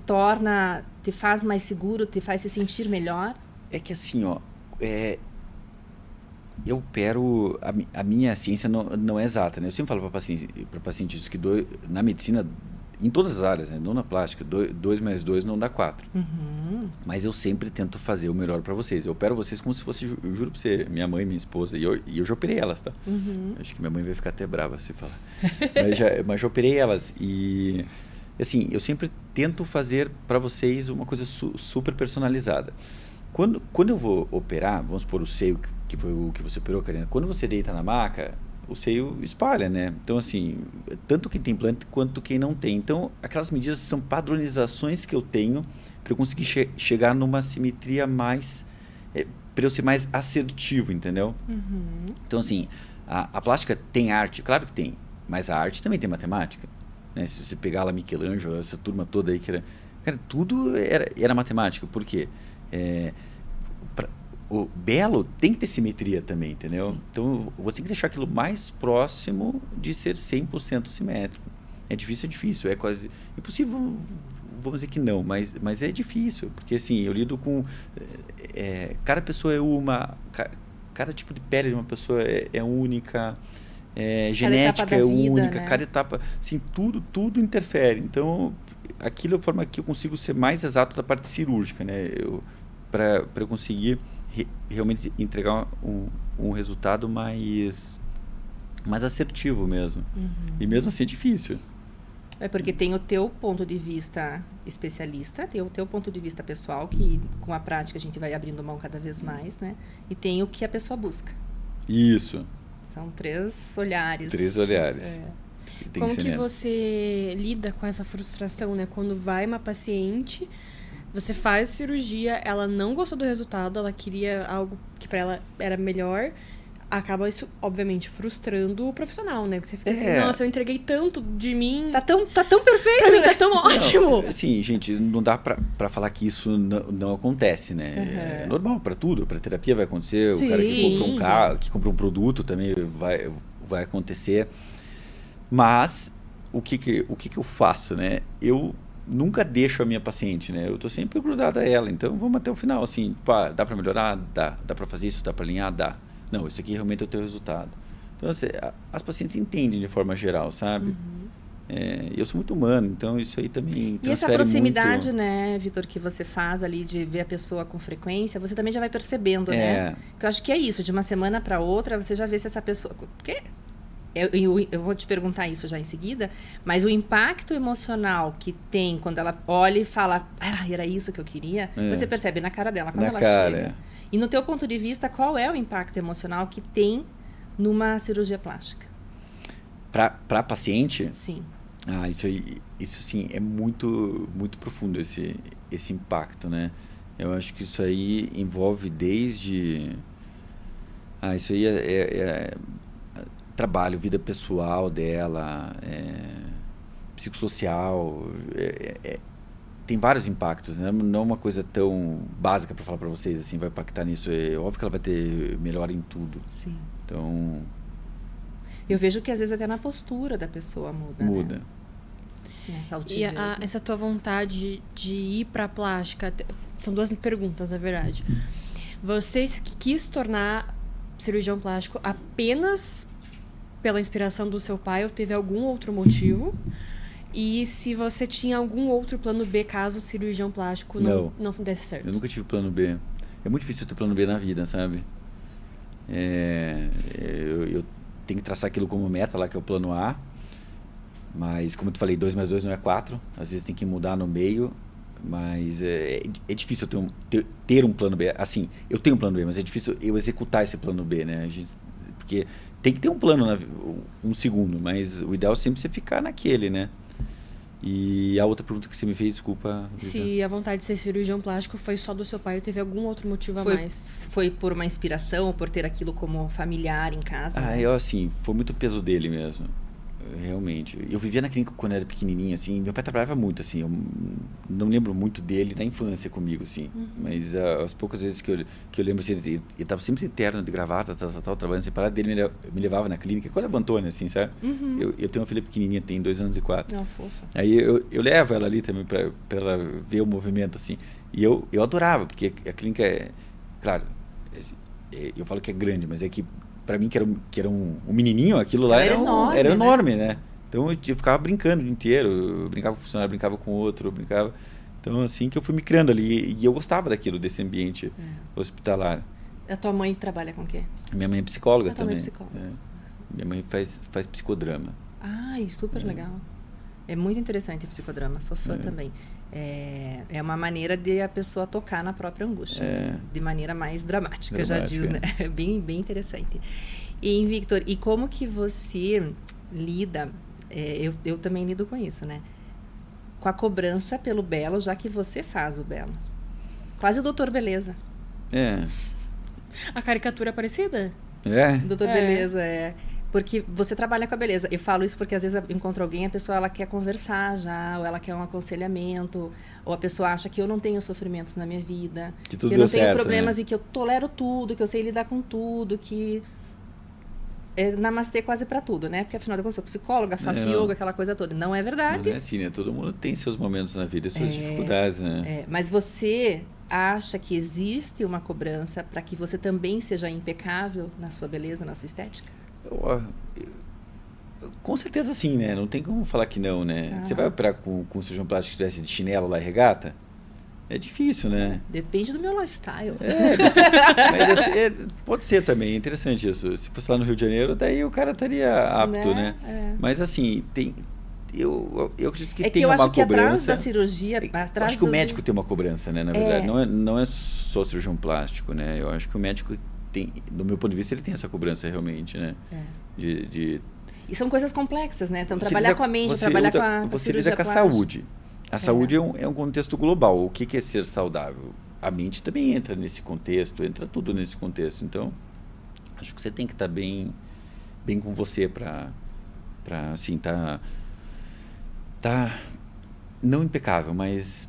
faz mais seguro, te faz se sentir melhor? É que assim, eu opero, a minha ciência não é exata, né? Eu sempre falo para pacientes que na medicina, em todas as áreas, né? Não na plástica, 2 mais 2 não dá 4. Uhum. Mas eu sempre tento fazer o melhor para vocês. Eu opero vocês como se fosse, eu juro para você, minha mãe, minha esposa, e eu já operei elas, tá? Uhum. Acho que minha mãe vai ficar até brava se falar. mas já operei elas e, assim, eu sempre tento fazer para vocês uma coisa super personalizada. Quando eu vou operar, vamos supor o seio, que foi o que você operou, Karina, quando você deita na maca, o seio espalha, né? Então, assim, tanto quem tem implante quanto quem não tem. Então, aquelas medidas são padronizações que eu tenho para eu conseguir chegar numa simetria mais... para eu ser mais assertivo, entendeu? Uhum. Então, assim, a plástica tem arte? Claro que tem. Mas a arte também tem matemática. Né? Se você pegar lá Michelangelo, essa turma toda aí que era... Cara, tudo era matemática. Por quê? O belo tem que ter simetria também, entendeu? Sim. Então, você tem que deixar aquilo mais próximo de ser 100% simétrico. É difícil, é quase impossível, vamos dizer que não, mas é difícil, porque assim, eu lido com... cada pessoa é cada tipo de pele de uma pessoa é única, genética é única, né? Cada etapa, assim, tudo interfere. Então, aquilo é a forma que eu consigo ser mais exato da parte cirúrgica, né? Para eu conseguir realmente entregar um resultado mais assertivo mesmo. Uhum. E mesmo assim é difícil. É porque tem o teu ponto de vista especialista, tem o teu ponto de vista pessoal, que com a prática a gente vai abrindo mão cada vez mais, né? E tem o que a pessoa busca. Isso. São 3 olhares. 3 olhares. Como que você lida com essa frustração, né? Quando vai uma paciente... Você faz cirurgia, ela não gostou do resultado, ela queria algo que para ela era melhor. Acaba isso, obviamente, frustrando o profissional, né? Porque você fica assim, nossa, eu entreguei tanto de mim. Tá tão perfeito, pra mim tá tão ótimo. Assim, gente, não dá pra falar que isso não acontece, né? Uhum. É normal pra tudo, pra terapia vai acontecer, sim, o cara que compra um carro, que compra um produto também vai acontecer. Mas, o que eu faço, né? Eu nunca deixo a minha paciente, né? Eu tô sempre grudado a ela, então vamos até o final, assim, pá, dá para melhorar? Dá para fazer isso? Dá para alinhar? Dá. Não, isso aqui realmente é o teu resultado. Então, assim, as pacientes entendem de forma geral, sabe? Uhum. Eu sou muito humano, então isso aí também transfere muito. E essa proximidade, né, Vitor, que você faz ali de ver a pessoa com frequência, você também já vai percebendo, né? Porque eu acho que é isso, de uma semana para outra, você já vê se essa pessoa... Porque... Eu vou te perguntar isso já em seguida, mas o impacto emocional que tem quando ela olha e fala, era isso que eu queria, você percebe na cara dela quando ela chega. E no teu ponto de vista, qual é o impacto emocional que tem numa cirurgia plástica? Para paciente? Sim. Isso assim, é muito, muito profundo esse impacto, né? Eu acho que isso aí envolve desde... isso aí trabalho, vida pessoal dela, psicossocial, tem vários impactos, né? Não é uma coisa tão básica para falar para vocês, assim, vai impactar nisso. É óbvio que ela vai ter melhora em tudo. Sim. Então... Eu vejo que às vezes até na postura da pessoa muda. Muda. Né? Essa E altivez, né? essa tua vontade de ir para plástica, são 2 perguntas, na verdade. Você quis tornar cirurgião plástico apenas pela inspiração do seu pai ou teve algum outro motivo? E se você tinha algum outro plano B caso o cirurgião plástico não desse certo? Eu nunca tive plano B. É muito difícil ter plano B na vida, sabe? Eu tenho que traçar aquilo como meta lá, que é o plano A. Mas, como eu te falei, 2 mais 2 não é 4. Às vezes tem que mudar no meio. Mas é difícil ter um plano B. Assim, eu tenho um plano B, mas é difícil eu executar esse plano B, né? Porque tem que ter um plano, um segundo. Mas o ideal é sempre você ficar naquele, né? E a outra pergunta que você me fez, desculpa. Se a vontade de ser cirurgião plástico foi só do seu pai ou teve algum outro motivo a mais? Foi por uma inspiração ou por ter aquilo como familiar em casa? Né? Assim, foi muito peso dele mesmo. Realmente. Eu vivia na clínica quando eu era pequenininho, assim. Meu pai trabalhava muito, assim. Eu não lembro muito dele na infância comigo, assim. Mas as poucas vezes que eu lembro, assim, ele estava sempre terno, de gravata, trabalhando separado dele, me levava na clínica. Quando é Antônia, assim, sabe? Eu tenho uma filha pequenininha, tem 2 anos e 4. Não, fofa. Aí eu levo ela ali também para ela ver o movimento, assim. E eu adorava, porque a clínica claro, eu falo que é grande, mas é que para mim, que era um menininho, aquilo lá era enorme, né? Então eu ficava brincando o dia inteiro, eu brincava com o funcionário, brincava com o outro, brincava. Então, assim que eu fui me criando ali, e eu gostava daquilo, desse ambiente hospitalar. A tua mãe trabalha com o quê? Minha mãe é psicóloga também. Mãe é psicóloga. Minha mãe faz psicodrama. Ai, super legal. É muito interessante o psicodrama, sou fã também. É uma maneira de a pessoa tocar na própria angústia, de maneira mais dramática, já diz, né? É bem, bem interessante. E, Victor, e como que você lida, eu também lido com isso, né? Com a cobrança pelo belo, já que você faz o belo. Quase o Doutor Beleza. A caricatura é parecida? Doutor Beleza, Porque você trabalha com a beleza. Eu falo isso porque às vezes eu encontro alguém, a pessoa ela quer conversar já, ou ela quer um aconselhamento, ou a pessoa acha que eu não tenho sofrimentos na minha vida, que eu não tenho certo, problemas, né? E que eu tolero tudo, que eu sei lidar com tudo, que namastê quase pra tudo, né? Porque afinal de contas eu sou psicóloga, faço yoga, aquela coisa toda. Não é verdade. Não é assim, né? Todo mundo tem seus momentos na vida, suas dificuldades, né? Mas você acha que existe uma cobrança para que você também seja impecável na sua beleza, na sua estética? Com certeza sim, né? Não tem como falar que não, né? Você vai operar com um cirurgião plástico que tivesse de chinelo lá e regata? É difícil, né? Depende do meu lifestyle. Mas pode ser também, é interessante isso. Se fosse lá no Rio de Janeiro, daí o cara estaria apto, né? Mas assim, eu acredito que tem uma cobrança. Eu acho que atrás da cirurgia... acho que o médico tem uma cobrança, né? Na verdade, não é só cirurgião plástico, né? Eu acho que o médico tem, do meu ponto de vista, ele tem essa cobrança realmente, né? E são coisas complexas, né? Então, trabalhar com a mente, trabalhar com a você lida com a saúde. A saúde é um contexto global. O que é ser saudável? A mente também entra nesse contexto, entra tudo nesse contexto. Então, acho que você tem que estar bem com você para assim, tá não impecável, mas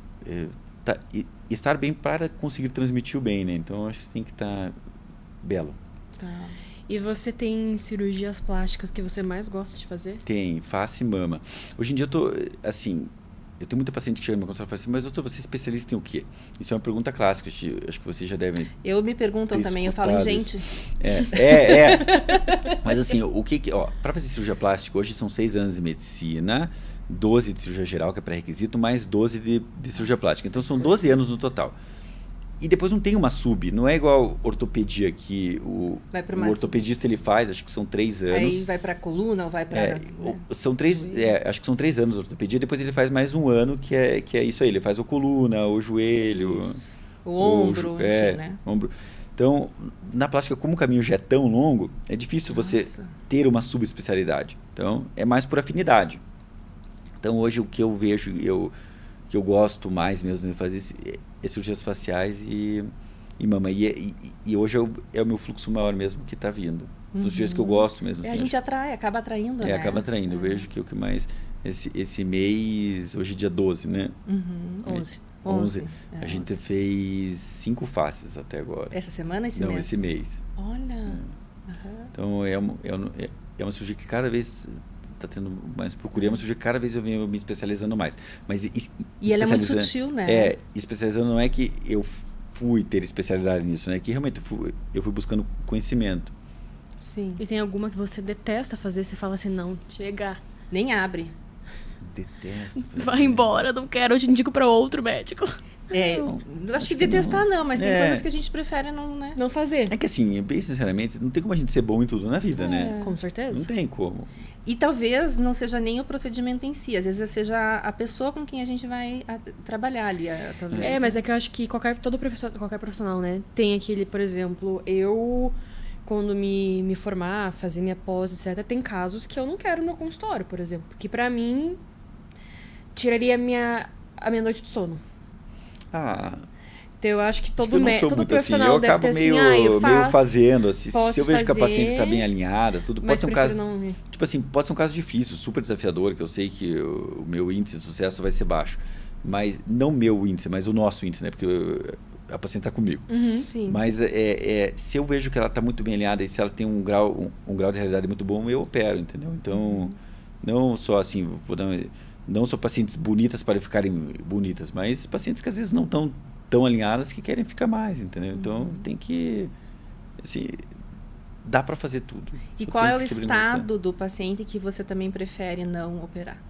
estar bem para conseguir transmitir o bem, né? Então, acho que você tem que estar belo. E você tem cirurgias plásticas que você mais gosta de fazer? Tem, face e mama. Hoje em dia eu tô, assim, eu tenho muita paciente que chega no meu consultório e fala assim, mas doutor, você é especialista em o quê? Isso é uma pergunta clássica, acho que vocês já devem. Eu me perguntam também, eu falo em gente. Mas assim, para fazer cirurgia plástica, hoje são 6 anos de medicina, 12 de cirurgia geral, que é pré-requisito, mais 12 de cirurgia plástica. Então são 12 anos no total. E depois não tem uma não é igual ortopedia que o ortopedista ele faz, acho que são 3 anos. Aí vai para coluna ou vai para... São 3, acho que são 3 anos de ortopedia, depois ele faz mais 1 ano, que é isso aí, ele faz a coluna, o joelho... Isso. O ombro, enfim, né? Ombro. Então, na plástica, como o caminho já é tão longo, é difícil você ter uma subespecialidade. Então, é mais por afinidade. Então, hoje o que eu vejo, que eu gosto mais mesmo de fazer cirurgias faciais e mama. E hoje é o meu fluxo maior mesmo que está vindo. São cirurgias que eu gosto mesmo. E a gente acaba atraindo, né? Acaba atraindo. Eu vejo que o que mais esse mês, hoje é dia 12, né? 11. A gente fez 5 faces até agora. Essa semana, esse mês? Não, esse mês. Olha! Então, é uma cirurgia que cada vez está tendo mais procura. É uma cirurgia que cada vez eu venho me especializando mais. Mas e ela é muito sutil, né? Especializando não é que eu fui ter especialidade nisso, né? Que realmente eu fui buscando conhecimento. Sim. E tem alguma que você detesta fazer? Você fala assim, não, chega. Nem abre. Detesto. Vai embora, não quero, eu te indico para outro médico. Acho que detestar não, mas tem coisas que a gente prefere não fazer. É que assim, bem sinceramente, não tem como a gente ser bom em tudo na vida, né? Com certeza. Não tem como. E talvez não seja nem o procedimento em si, às vezes seja a pessoa com quem a gente vai trabalhar ali. Talvez, mas é que eu acho que qualquer profissional, né? Tem aquele, por exemplo, eu... Quando me formar, fazer minha pós, etc., tem casos que eu não quero no meu consultório, por exemplo. Que pra mim, tiraria a minha noite de sono. Então eu acho que todo profissional deve ter assim, eu meio fazendo, assim, se eu vejo que a paciente está bem alinhada, tudo, pode ser um caso, tipo assim, pode ser um caso difícil, super desafiador, que eu sei que o meu índice de sucesso vai ser baixo, mas não meu índice, mas o nosso índice, né, porque a paciente está comigo. Sim. Mas se eu vejo que ela está muito bem alinhada e se ela tem um grau de realidade muito bom, eu opero, entendeu? Então, não só assim, não só pacientes bonitas para ficarem bonitas, mas pacientes que às vezes não estão tão alinhadas que querem ficar mais, entendeu? Então, tem que, assim, dá para fazer tudo. E qual é o estado do paciente que você também prefere não operar?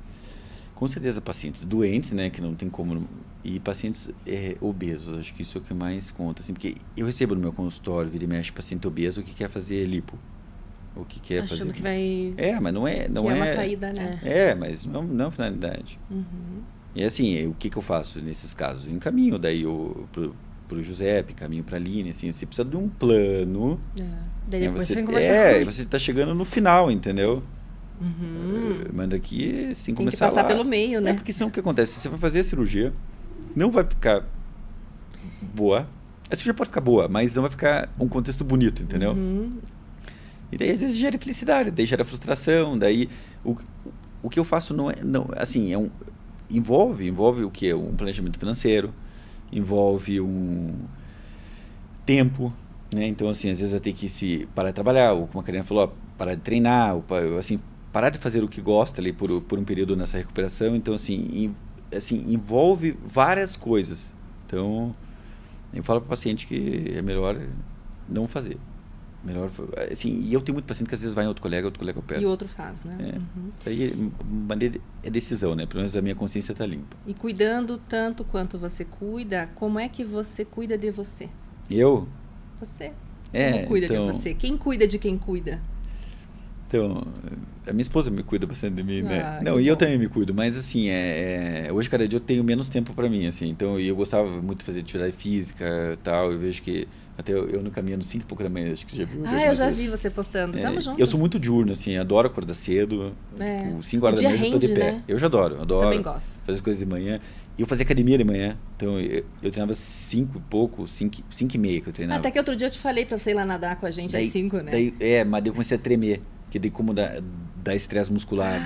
Com certeza, pacientes doentes, né, que não tem como, e pacientes obesos, acho que isso é o que mais conta, assim, porque eu recebo no meu consultório, vira e mexe, paciente obeso que quer fazer lipo, o que quer achando fazer... que vai... mas não é... Não é uma saída, né? Mas não é uma finalidade. E assim, o que eu faço nesses casos? Eu encaminho daí pro Giuseppe, encaminho pra Aline, assim, você precisa de um plano... Daí depois você vem conversar e você está chegando no final, entendeu? Manda aqui sem começar que passar lá. Pelo meio, né? Porque senão o que acontece? Você vai fazer a cirurgia, não vai ficar boa. A cirurgia pode ficar boa, mas não vai ficar um contexto bonito, entendeu? E daí às vezes gera infelicidade, daí gera frustração, daí o que eu faço assim, envolve o quê? Um planejamento financeiro, envolve um tempo, né? Então assim, às vezes vai ter que parar de trabalhar, ou como a Karina falou, parar de treinar, ou, assim, parar de fazer o que gosta ali por um período nessa recuperação. Então, assim, envolve várias coisas. Então, eu falo para o paciente que é melhor não fazer. Melhor, assim, e eu tenho muito paciente que às vezes vai em outro colega opera. E outro faz, né? Aí é decisão, né? Pelo menos a minha consciência está limpa. E cuidando tanto quanto você cuida, como é que você cuida de você? Eu? Você. Como cuida de você? Quem cuida de quem cuida? Então, a minha esposa me cuida bastante de mim, né? Não, e eu também me cuido, mas assim, hoje, cada dia eu tenho menos tempo para mim, assim, então eu gostava muito de fazer atividade física e tal, eu vejo que até eu no caminho, 5 e pouco da manhã, acho que já viu. Eu já vi você postando, tamo junto. Eu sou muito diurno, assim, adoro acordar cedo, tipo, 5 horas da manhã eu já tô de pé. Né? Eu já adoro. Também gosto. Fazer coisas de manhã. E eu fazia academia de manhã, então eu treinava 5 e pouco, 5 e meia que eu treinava. Até que outro dia eu te falei pra você ir lá nadar com a gente às 5, né? Mas daí eu comecei a tremer. Porque daí como dá estresse muscular,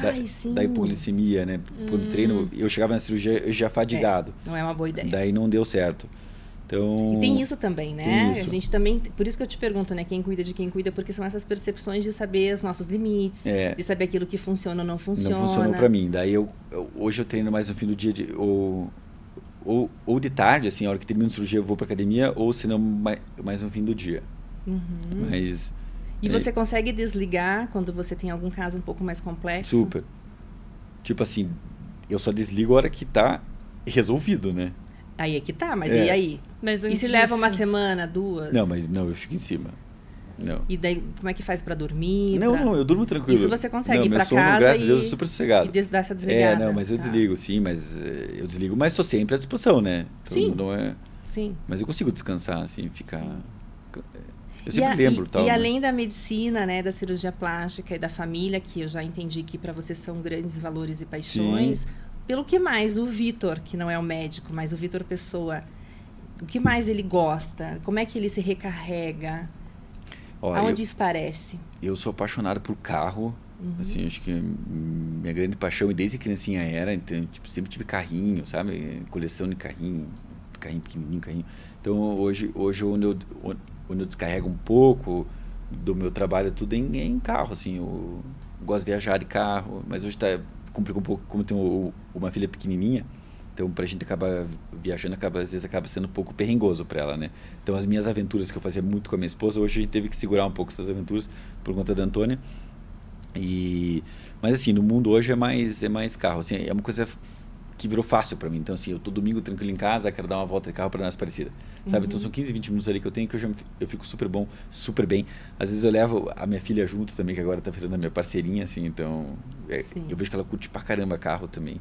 da hipoglicemia, né? Por treino, eu chegava na cirurgia eu já fadigado. Não é uma boa ideia. Daí não deu certo. Então, e tem isso também, né? A gente também, por isso que eu te pergunto, né? Quem cuida de quem cuida, porque são essas percepções de saber os nossos limites, de saber aquilo que funciona ou não funciona. Não funcionou pra mim. Daí hoje eu treino mais no fim do dia, ou de tarde, assim, a hora que termino a cirurgia eu vou pra academia, ou se não, mais no fim do dia. Mas... E você consegue desligar quando você tem algum caso um pouco mais complexo? Super. Tipo assim, eu só desligo a hora que tá resolvido, né? Aí é que tá, mas e aí? Mas e se leva uma semana, 2? Não, eu fico em cima. Não. E daí, como é que faz pra dormir? Não, eu durmo tranquilo. Isso você consegue ir pra sono, casa graças a Deus, é super sossegado. E dar essa desligada. Mas eu desligo, sim, eu desligo, mas estou sempre à disposição, né? Então, sim. Não é... Sim. Mas eu consigo descansar, assim, ficar... Sim. Eu sempre lembro. E além da medicina, né, da cirurgia plástica e da família, que eu já entendi que para você são grandes valores e paixões, pelo que mais o Vitor, que não é o médico, mas o Vitor Pessoa, o que mais ele gosta? Como é que ele se recarrega? Aonde isso parece? Eu sou apaixonado por carro Assim, acho que minha grande paixão, e desde criancinha era, então, tipo, sempre tive carrinho, sabe? Coleção de carrinho pequenininho, carrinho. Então, hoje onde eu descarrego um pouco do meu trabalho, tudo é em carro, assim. Eu gosto de viajar de carro, mas hoje complica um pouco, como tenho uma filha pequenininha, então pra gente acabar viajando, às vezes acaba sendo um pouco perrengoso para ela, né? Então, as minhas aventuras que eu fazia muito com a minha esposa, hoje a gente teve que segurar um pouco essas aventuras por conta da Antônia. Mas assim, no mundo hoje é mais carro, assim, é uma coisa que virou fácil para mim. Então assim, eu tô domingo tranquilo em casa, quero dar uma volta de carro para dar umas parecidas, sabe? Então são 15, 20 minutos ali que eu tenho, que eu fico super bem. Às vezes eu levo a minha filha junto também, que agora tá virando a minha parceirinha, assim, então eu vejo que ela curte pra caramba carro também.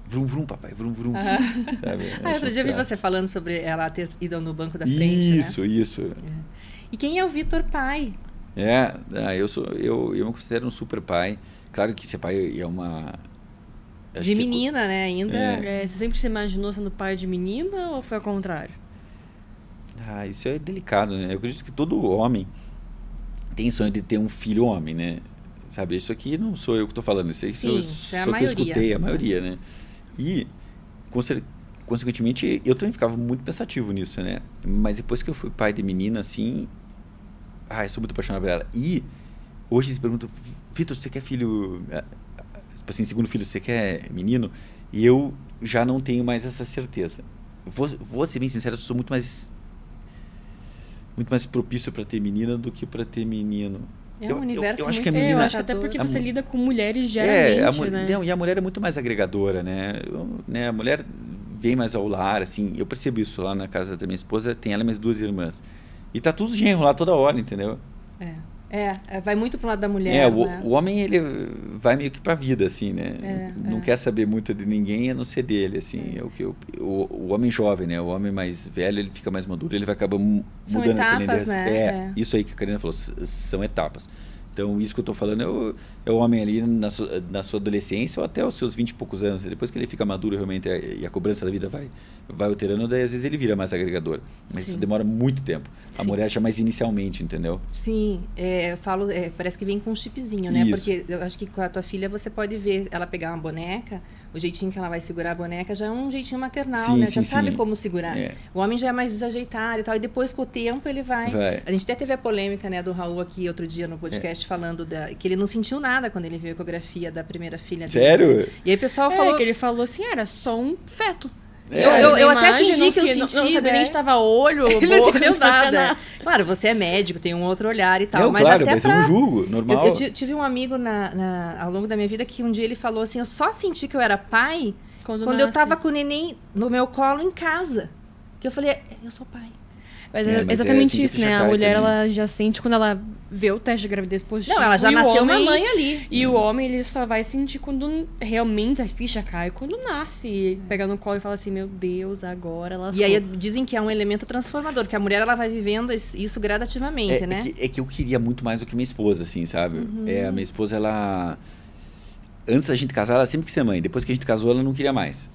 Vrum, vrum, papai, vrum, vrum. Sabe? Outro dia vi você falando sobre ela ter ido no banco da frente, Isso. E quem é o Vitor pai? Eu me considero um super pai. Claro que ser pai é uma... De menina, né? Ainda. Você sempre se imaginou sendo pai de menina ou foi ao contrário? Isso é delicado, né? Eu acredito que todo homem tem sonho de ter um filho homem, né? Sabe, isso aqui não sou eu que estou falando, isso aí só que eu escutei, a maioria, né? E, consequentemente, eu também ficava muito pensativo nisso, né? Mas depois que eu fui pai de menina, assim... eu sou muito apaixonado por ela. E hoje eles perguntam, Vitor, você quer filho... assim, segundo filho, você quer menino? E eu já não tenho mais essa certeza. Vou ser bem sincero, eu sou muito mais propício para ter menina do que para ter menino. É um universo eu acho muito que a menina, até porque você lida com mulheres geralmente, né? E a mulher é muito mais agregadora, né? A mulher vem mais ao lar, assim. Eu percebo isso lá na casa da minha esposa, tem ela e mais 2 irmãs. E tá tudo genro lá toda hora, entendeu? Vai muito pro lado da mulher, né? O homem, ele vai meio que pra vida, assim, né? Não quer saber muito de ninguém, a não ser dele, assim. O homem jovem, né? O homem mais velho, ele fica mais maduro, ele vai acabar mudando essa linha. Né? Isso aí que a Karina falou, são etapas. Então, isso que eu tô falando é o homem ali na sua adolescência ou até os seus 20 e poucos anos. Depois que ele fica maduro realmente e a cobrança da vida vai alterando, daí às vezes ele vira mais agregador. Mas isso demora muito tempo. A mulher já mais inicialmente, entendeu? Sim, eu falo, parece que vem com um chipzinho, né? Isso. Porque eu acho que com a tua filha você pode ver ela pegar uma boneca, o jeitinho que ela vai segurar a boneca já é um jeitinho maternal, né? Já sabe como segurar. O homem já é mais desajeitado e tal, e depois com o tempo ele vai. A gente até teve a polêmica, né, do Raul aqui outro dia no podcast falando que ele não sentiu nada quando ele viu a ecografia da primeira filha dele. Sério? E aí o pessoal falou... que ele falou assim, era só um feto. Eu até fingi que eu senti, não sabia nem que estava olho, boca, não nada. Claro, você é médico, tem um outro olhar e tal. Não, mas claro, até mas eu não julgo, normal. Eu tive um amigo ao longo da minha vida que um dia ele falou assim, eu só senti que eu era pai quando eu tava com o neném no meu colo em casa. Que eu falei, eu sou pai. Mas é exatamente assim isso, né? A mulher, ela já sente quando ela vê o teste de gravidez positivo. Não, ela já nasceu mamãe ali. E o homem, ele só vai sentir quando realmente a ficha cai, quando nasce. Pega no colo e fala assim, meu Deus, agora ela... E aí dizem que é um elemento transformador, que a mulher, ela vai vivendo isso gradativamente, né? É que eu queria muito mais do que minha esposa, assim, sabe? A minha esposa, ela... Antes da gente casar, ela sempre quis ser mãe. Depois que a gente casou, ela não queria mais.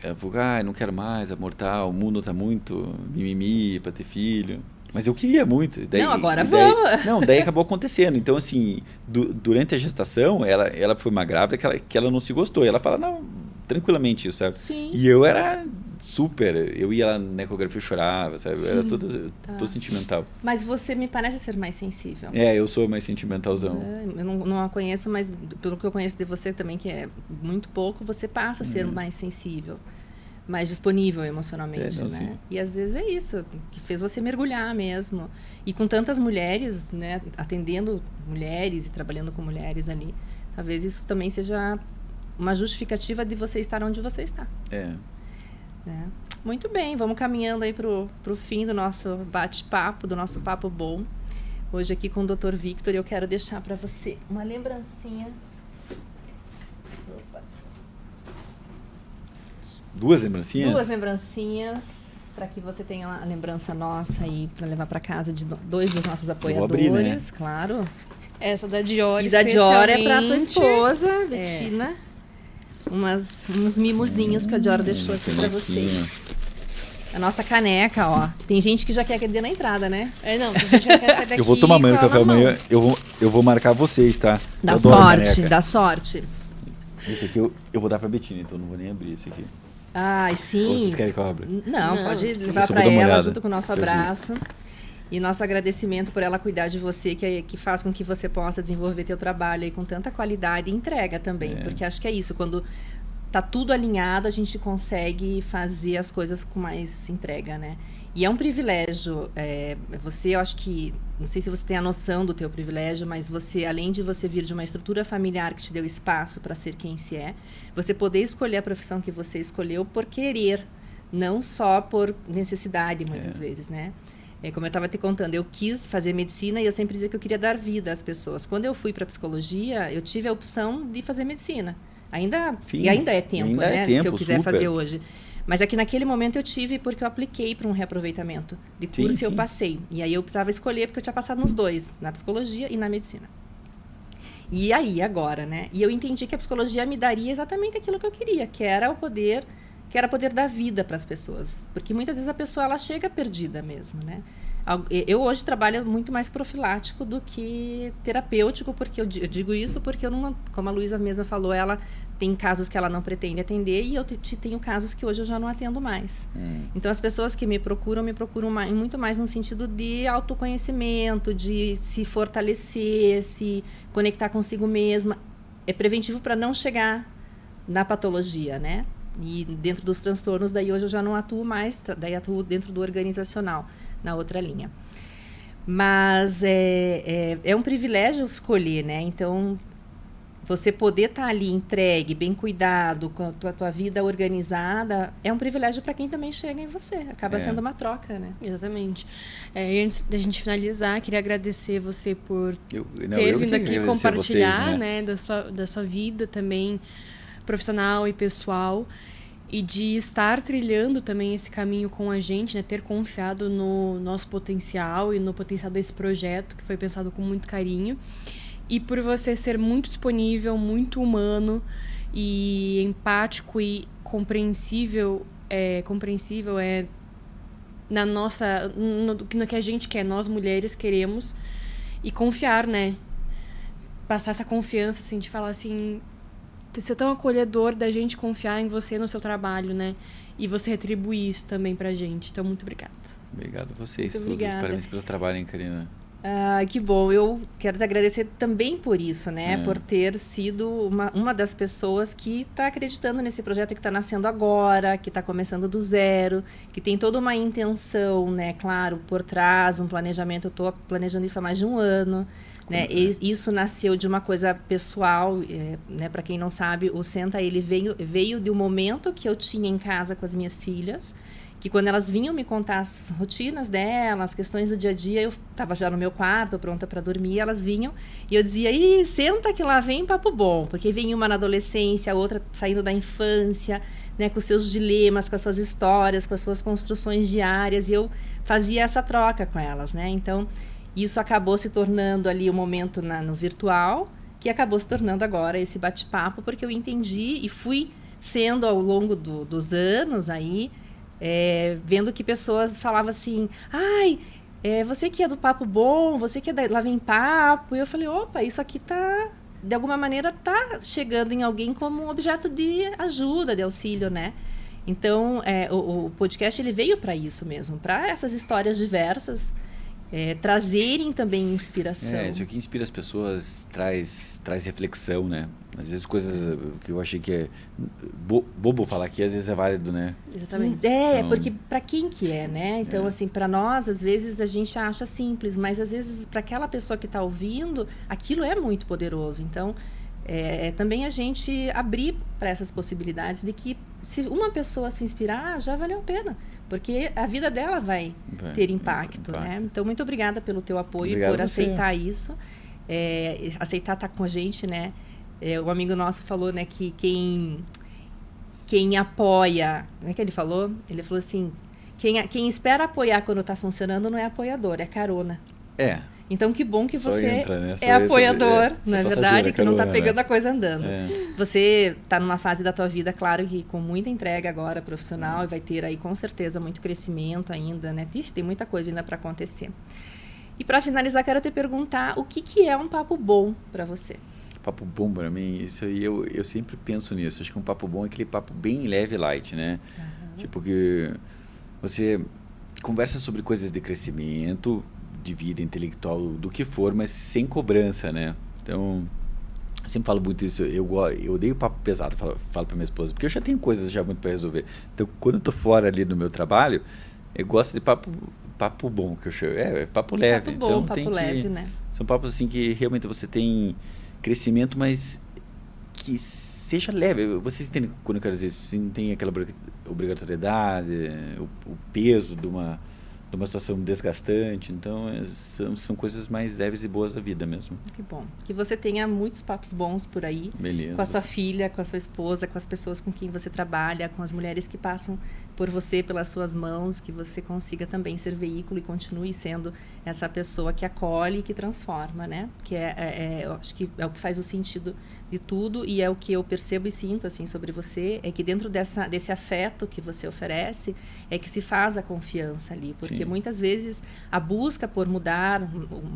Ela falou, não quero mais, amor, tal, o mundo tá muito mimimi pra ter filho. Mas eu queria muito. Daí, agora vamos! Daí acabou acontecendo. Então, assim, durante a gestação, ela foi uma grávida que ela não se gostou. E ela fala, não, tranquilamente isso, sabe? Sim. E eu era super, eu ia lá na ecografia, eu chorava, sabe? Eu era todo sentimental. Mas você me parece ser mais sensível. Eu sou mais sentimentalzão. Eu não a conheço, mas pelo que eu conheço de você também, que é muito pouco, você passa a ser mais sensível, mais disponível emocionalmente, né? Sim. E às vezes é isso, que fez você mergulhar mesmo. E com tantas mulheres, né, atendendo mulheres e trabalhando com mulheres ali, talvez isso também seja uma justificativa de você estar onde você está. Muito bem, vamos caminhando aí pro fim do nosso bate-papo, do nosso papo bom. Hoje aqui com o Dr. Victor, eu quero deixar para você uma lembrancinha. Opa. 2 lembrancinhas? 2 lembrancinhas, para que você tenha a lembrança nossa aí, para levar para casa de 2 dos nossos apoiadores, vou abrir, né? Claro. Essa da Dior, e da Dior é para tua esposa, Bettina. Uns mimozinhos que a Dior deixou aqui para vocês. A nossa caneca, ó. Tem gente que já quer aquele na entrada, né? Não, a gente já quer sair daqui. Eu vou tomar amanhã o café amanhã, eu vou marcar vocês, tá? Dá sorte, dá sorte. Esse aqui eu vou dar pra Betina, então não vou nem abrir esse aqui. Ai, sim. Ou vocês querem que eu abra? Não, pode levar pra ela junto com o nosso abraço. E nosso agradecimento por ela cuidar de você, que faz com que você possa desenvolver teu trabalho aí com tanta qualidade e entrega também. Porque acho que é isso, quando tá tudo alinhado, a gente consegue fazer as coisas com mais entrega, né? E é um privilégio, você, eu acho que, não sei se você tem a noção do teu privilégio, mas você, além de você vir de uma estrutura familiar que te deu espaço para ser quem se é, você poder escolher a profissão que você escolheu por querer, não só por necessidade, muitas vezes, né? Como eu estava te contando, eu quis fazer medicina e eu sempre dizia que eu queria dar vida às pessoas. Quando eu fui para psicologia, eu tive a opção de fazer medicina. Ainda é tempo, ainda né? É tempo, se eu quiser super. fazer hoje. Mas aqui naquele momento eu tive porque eu apliquei para um reaproveitamento de curso e eu passei. E aí eu precisava escolher porque eu tinha passado nos dois, na psicologia e na medicina. E aí, agora, né? E eu entendi que a psicologia me daria exatamente aquilo que eu queria, que era poder dar vida para as pessoas. Porque muitas vezes a pessoa ela chega perdida mesmo, né? Eu hoje trabalho muito mais profilático do que terapêutico, porque eu digo isso porque eu não, como a Luísa mesma falou, ela tem casos que ela não pretende atender e eu tenho casos que hoje eu já não atendo mais. Então as pessoas que me procuram muito mais no sentido de autoconhecimento, de se fortalecer, se conectar consigo mesma. É preventivo para não chegar na patologia, né? E dentro dos transtornos, daí hoje eu já não atuo mais, daí atuo dentro do organizacional, na outra linha. Mas é um privilégio escolher, né? Então, você poder estar ali entregue, bem cuidado, com a tua vida organizada, é um privilégio para quem também chega em você. Acaba sendo uma troca, né? Exatamente. E antes da gente finalizar, queria agradecer você por ter vindo aqui compartilhar vocês, né? Da sua vida também profissional e pessoal, e de estar trilhando também esse caminho com a gente, né? Ter confiado no nosso potencial e no potencial desse projeto, que foi pensado com muito carinho. E por você ser muito disponível, muito humano e empático e compreensível no que a gente quer, nós mulheres queremos, e confiar, né? Passar essa confiança, assim, de falar assim, ser tão acolhedor da gente confiar em você, no seu trabalho, né? E você retribuir isso também pra gente. Então, muito obrigada. Obrigado a vocês. Muito obrigada. Parabéns pelo trabalho, hein, Karina? Que bom. Eu quero te agradecer também por isso, né? Por ter sido uma das pessoas que está acreditando nesse projeto que está nascendo agora, que está começando do zero, que tem toda uma intenção, né? Claro, por trás, um planejamento. Eu estou planejando isso há mais de um ano. Né? Isso nasceu de uma coisa pessoal, né? Para quem não sabe, o Senta, ele veio de um momento que eu tinha em casa com as minhas filhas, que quando elas vinham me contar as rotinas delas, as questões do dia a dia, eu estava já no meu quarto, pronta para dormir, elas vinham e eu dizia, senta que lá vem papo bom, porque vem uma na adolescência, a outra saindo da infância, né? Com seus dilemas, com as suas histórias, com as suas construções diárias, e eu fazia essa troca com elas, né? Então, isso acabou se tornando ali um momento no virtual, que acabou se tornando agora esse bate-papo, porque eu entendi e fui sendo ao longo dos anos aí, vendo que pessoas falavam assim, você que é do Papo Bom, você que é Lá Vem Papo, e eu falei, opa, isso aqui tá, de alguma maneira, tá chegando em alguém como um objeto de ajuda, de auxílio, né? Então, o podcast ele veio para isso mesmo, para essas histórias diversas, trazerem também inspiração. Isso aqui inspira as pessoas, traz reflexão, né? Às vezes coisas que eu achei que é bobo falar aqui, às vezes é válido, né? Exatamente. Então, porque para quem que é, né? Então, assim, para nós, às vezes a gente acha simples, mas às vezes para aquela pessoa que está ouvindo, aquilo é muito poderoso. Então, também a gente abrir para essas possibilidades de que se uma pessoa se inspirar, já valeu a pena. Porque a vida dela vai ter impacto, né? Então, muito obrigada pelo teu apoio, por aceitar isso. Aceitar estar com a gente, né? Um amigo nosso falou, né, que quem apoia... Como é que ele falou? Ele falou assim, quem espera apoiar quando está funcionando não é apoiador, é carona. Então, que bom que Só você entra, né? é apoiador, não é verdade? Que não está carona, pegando a coisa andando. É. Você está numa fase da tua vida, claro, que com muita entrega agora profissional, e vai ter aí, com certeza, muito crescimento ainda, né? Tem muita coisa ainda para acontecer. E para finalizar, quero te perguntar o que é um papo bom para você? Papo bom para mim, isso aí eu sempre penso nisso. Acho que um papo bom é aquele papo bem leve e light, né? Tipo que você conversa sobre coisas de crescimento, de vida intelectual, do que for, mas sem cobrança, né? Então, eu sempre falo muito isso. Eu odeio papo pesado, falo para minha esposa, porque eu já tenho coisas já muito para resolver. Então, quando eu tô fora ali do meu trabalho, eu gosto de papo bom, que eu chamo. É papo leve. Papo bom, então, papo leve, né? São papos assim que realmente você tem crescimento, mas que seja leve. Vocês entendem quando eu quero dizer isso? Não tem aquela obrigatoriedade, o peso de uma situação desgastante. Então, são coisas mais leves e boas da vida mesmo. Que bom. Que você tenha muitos papos bons por aí. Beleza. Com a sua filha, com a sua esposa, com as pessoas com quem você trabalha, com as mulheres que passam por você, pelas suas mãos, que você consiga também ser veículo e continue sendo essa pessoa que acolhe e que transforma, né? Que eu acho que é o que faz o sentido de tudo, e é o que eu percebo e sinto assim sobre você, é que dentro desse afeto que você oferece, é que se faz a confiança ali, porque Sim. muitas vezes a busca por mudar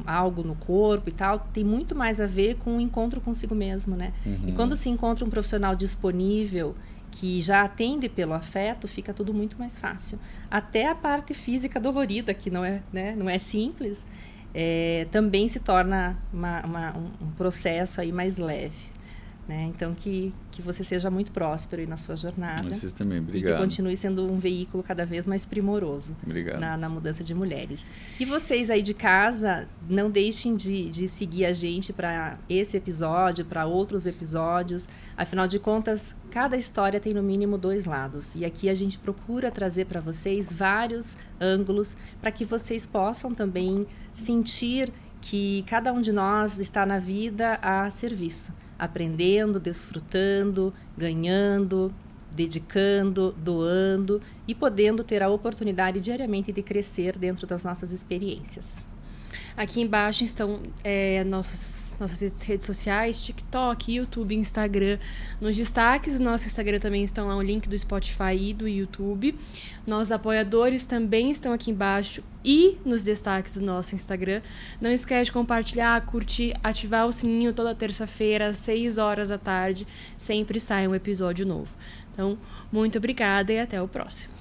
algo no corpo e tal, tem muito mais a ver com o encontro consigo mesmo, né? Uhum. E quando se encontra um profissional disponível, que já atende pelo afeto, fica tudo muito mais fácil. Até a parte física dolorida, que não é simples, também se torna um processo aí mais leve. Né? Então, que você seja muito próspero aí na sua jornada. Vocês também, obrigado. E que continue sendo um veículo cada vez mais primoroso na mudança de mulheres. E vocês aí de casa, não deixem de seguir a gente para esse episódio, para outros episódios. Afinal de contas, cada história tem no mínimo 2 lados. E aqui a gente procura trazer para vocês vários ângulos para que vocês possam também sentir que cada um de nós está na vida a serviço. Aprendendo, desfrutando, ganhando, dedicando, doando e podendo ter a oportunidade diariamente de crescer dentro das nossas experiências. Aqui embaixo estão nossas redes sociais, TikTok, YouTube, Instagram. Nos destaques do nosso Instagram também estão lá o link do Spotify e do YouTube. Nossos apoiadores também estão aqui embaixo e nos destaques do nosso Instagram. Não esquece de compartilhar, curtir, ativar o sininho toda terça-feira, às 6 horas da tarde. Sempre sai um episódio novo. Então, muito obrigada e até o próximo.